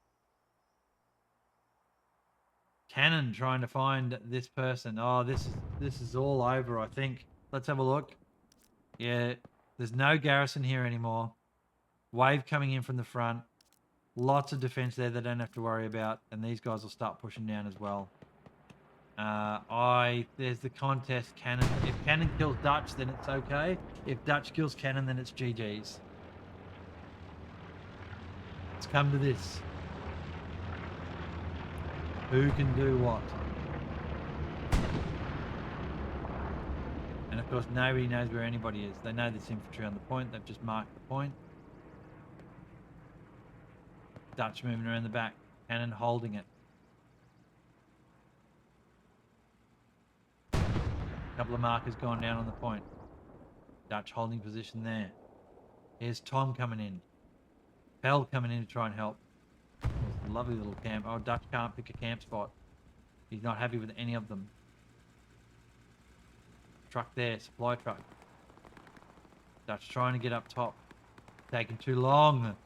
Cannon trying to find this person. Oh, this is all over, I think. Let's have a look. Yeah, there's no garrison here anymore. Wave coming in from the front. Lots of defense there they don't have to worry about. And these guys will start pushing down as well. There's the contest. Cannon. If Cannon kills Dutch, then it's okay. If Dutch kills Cannon, then it's GG's. It's come to this. Who can do what? And of course, nobody knows where anybody is. They know this infantry on the point. They've just marked the point. Dutch moving around the back. Cannon holding it. Couple of markers going down on the point. Dutch holding position there. Here's Tom coming in. Pell coming in to try and help. Lovely little camp. Oh, Dutch can't pick a camp spot. He's not happy with any of them. Truck there, supply truck. Dutch trying to get up top. Taking too long.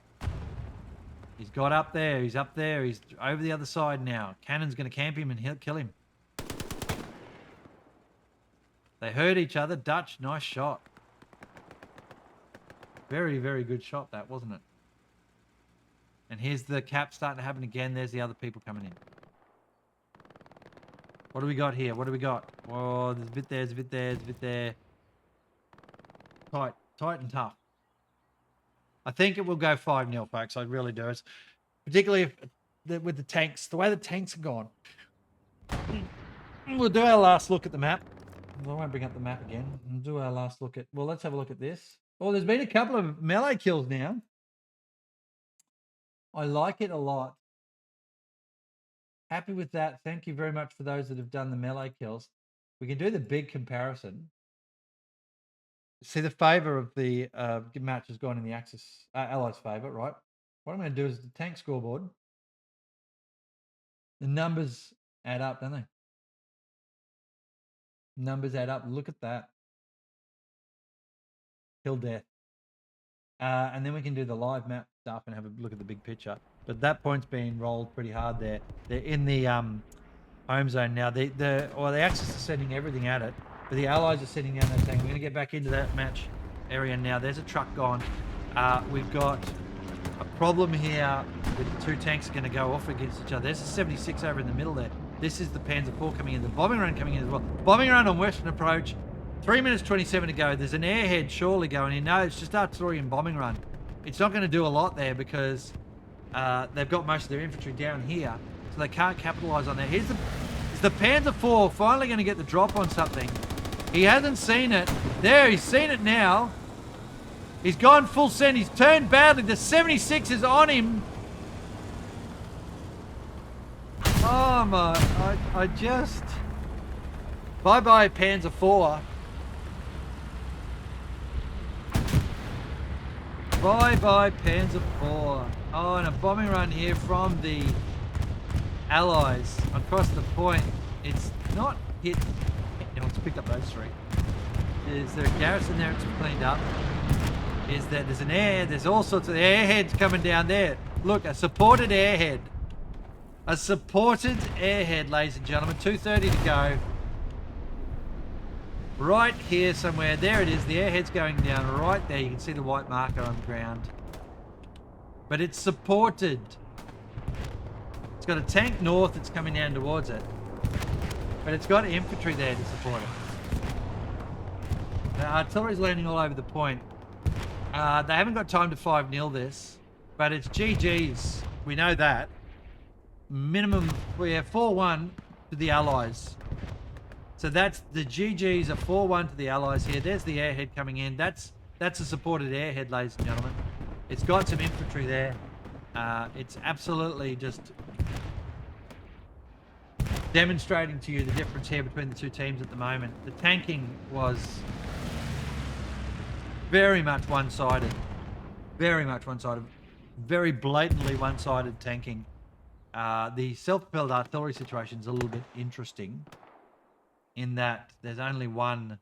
He's got up there. He's up there. He's over the other side now. Cannon's going to camp him and he'll kill him. They heard each other. Dutch, nice shot. Very, very good shot that, wasn't it? And here's the cap starting to happen again. There's the other people coming in. What do we got here? What do we got? Oh, there's a bit there, there's a bit there, there's a bit there. Tight and tough. I think it will go 5-0, folks. I really do. It's particularly if with the tanks, the way the tanks are gone. We'll do our last look at the map. I won't bring up the map again. We'll do our last look at... Well, let's have a look at this. Oh, there's been a couple of melee kills now. I like it a lot. Happy with that. Thank you very much for those that have done the melee kills. We can do the big comparison. See, the favour of the match has gone in the Axis Allies' favour, right? What I'm going to do is the tank scoreboard. The numbers add up, don't they? Numbers add up. Look at that. Kill death. And then we can do the live map stuff and have a look at the big picture. But that point's been rolled pretty hard there. They're in the home zone now. The Axis are sending everything at it, but the Allies are sitting down there saying, we're going to get back into that match area now. There's a truck gone. We've got a problem here with the two tanks are going to go off against each other. There's a 76 over in the middle there. This is the Panzer IV coming in. The bombing run coming in as well. Bombing run on Western approach. 3 minutes 27 to go. There's an airhead surely going in. No, it's just artillery and bombing run. It's not going to do a lot there because they've got most of their infantry down here, so they can't capitalise on that. Is the Panzer IV finally going to get the drop on something? He hasn't seen it. There, he's seen it now. He's gone full send. He's turned badly. The 76 is on him. Oh my, I just... Bye-bye Panzer IV. Bye-bye Panzer IV. Oh, and a bombing run here from the Allies across the point. It's not hit. Let's pick up those three. Is there a garrison there? It's cleaned up. Is that there's an air? There's all sorts of airheads coming down there. Look, a supported airhead. A supported airhead, ladies and gentlemen. 2:30 to go. Right here somewhere. There it is. The airhead's going down right there. You can see the white marker on the ground. But it's supported. It's got a tank north that's coming down towards it. But it's got infantry there to support it. Now, artillery's landing all over the point. They haven't got time to 5-0 this. But it's GG's. We know that. Minimum, we have 4-1 to the Allies. So that's the GGs are 4-1 to the Allies here. There's the airhead coming in. That's a supported airhead, ladies and gentlemen. It's got some infantry there. It's absolutely just demonstrating to you the difference here between the two teams at the moment. The tanking was very much one-sided. Very much one-sided. Very blatantly one-sided tanking. The self-propelled artillery situation is a little bit interesting in that there's only one,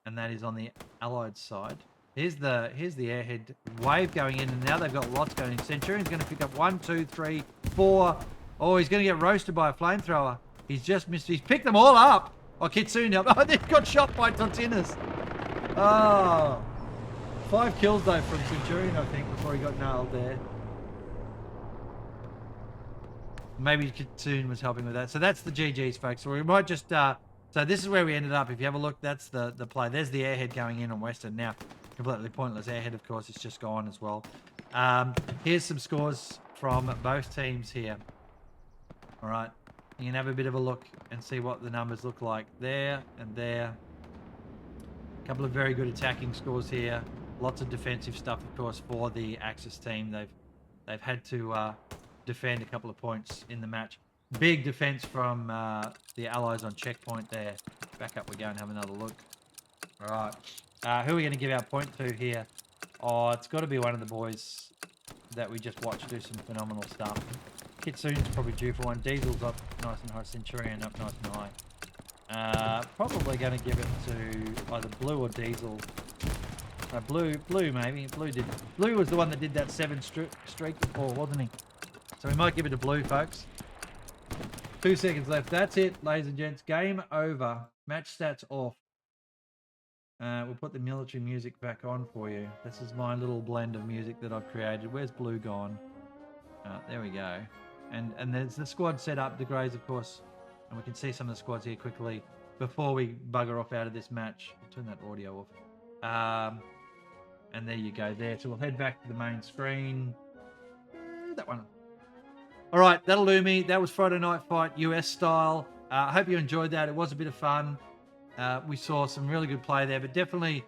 and that is on the Allied side. Here's the airhead wave going in, and now they've got lots going in. Centurion's going to pick up 1, 2, 3, 4. Oh, he's going to get roasted by a flamethrower. He's just missed. He's picked them all up. Oh, Kitsune helped. Oh, they got shot by Tontinas. Oh. 5 kills, though, from Centurion, I think, before he got nailed there. Maybe Kitsune was helping with that. So that's the GGs, folks. So we might just... so this is where we ended up. If you have a look, that's the play. There's the airhead going in on Western. Now, completely pointless airhead, of course. It's just gone as well. Here's some scores from both teams here. All right. You can have a bit of a look and see what the numbers look like there and there. A couple of very good attacking scores here. Lots of defensive stuff, of course, for the Axis team. They've had to defend a couple of points in the match. Big defense from the Allies on checkpoint there. Back up we go and have another look. All right. Who are we going to give our point to here? Oh, it's got to be one of the boys that we just watched do some phenomenal stuff. Kitsune's probably due for one. Diesel's up nice and high. Centurion up nice and high. Probably going to give it to either Blue or Diesel. Blue maybe. Blue was the one that did that 7 streak before, wasn't he? So we might give it to Blue, folks. 2 seconds left. That's it, ladies and gents. Game over. Match stats off. We'll put the military music back on for you. This is my little blend of music that I've created. Where's Blue gone? There we go. And there's the squad set up. The Greys, of course. And we can see some of the squads here quickly before we bugger off out of this match. I'll turn that audio off. And there you go there. So we'll head back to the main screen. That one. All right, that'll do me. That was Friday Night Fight US style. I hope you enjoyed that. It was a bit of fun. We saw some really good play there, but definitely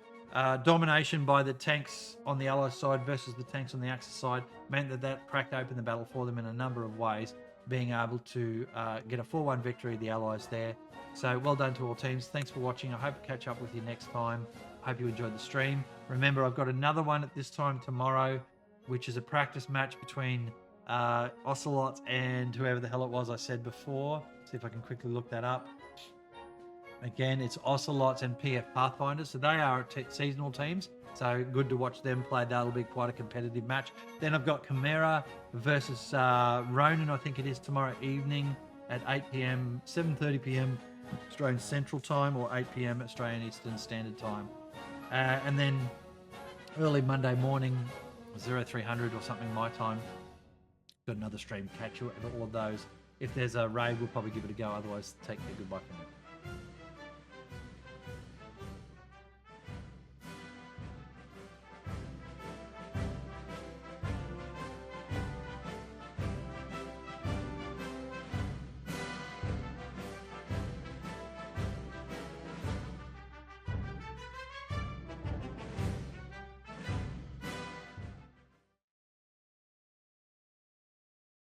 domination by the tanks on the Allies side versus the tanks on the Axis side meant that cracked open the battle for them in a number of ways, being able to get a 4-1 victory, the Allies there. So well done to all teams. Thanks for watching. I hope to catch up with you next time. I hope you enjoyed the stream. Remember, I've got another one at this time tomorrow, which is a practice match between Ocelots and whoever the hell it was I said before. See if I can quickly look that up. Again, it's Ocelots and PF Pathfinders. So they are seasonal teams. So good to watch them play. That'll be quite a competitive match. Then I've got Chimera versus Ronin, I think it is, tomorrow evening at 8 p.m., 7:30 p.m. Australian Central Time, or 8 p.m. Australian Eastern Standard Time. And then early Monday morning, 0300 or something my time. Got another stream. Catch you at all of those. If there's a raid, we'll probably give it a go. Otherwise, take care. Goodbye for now.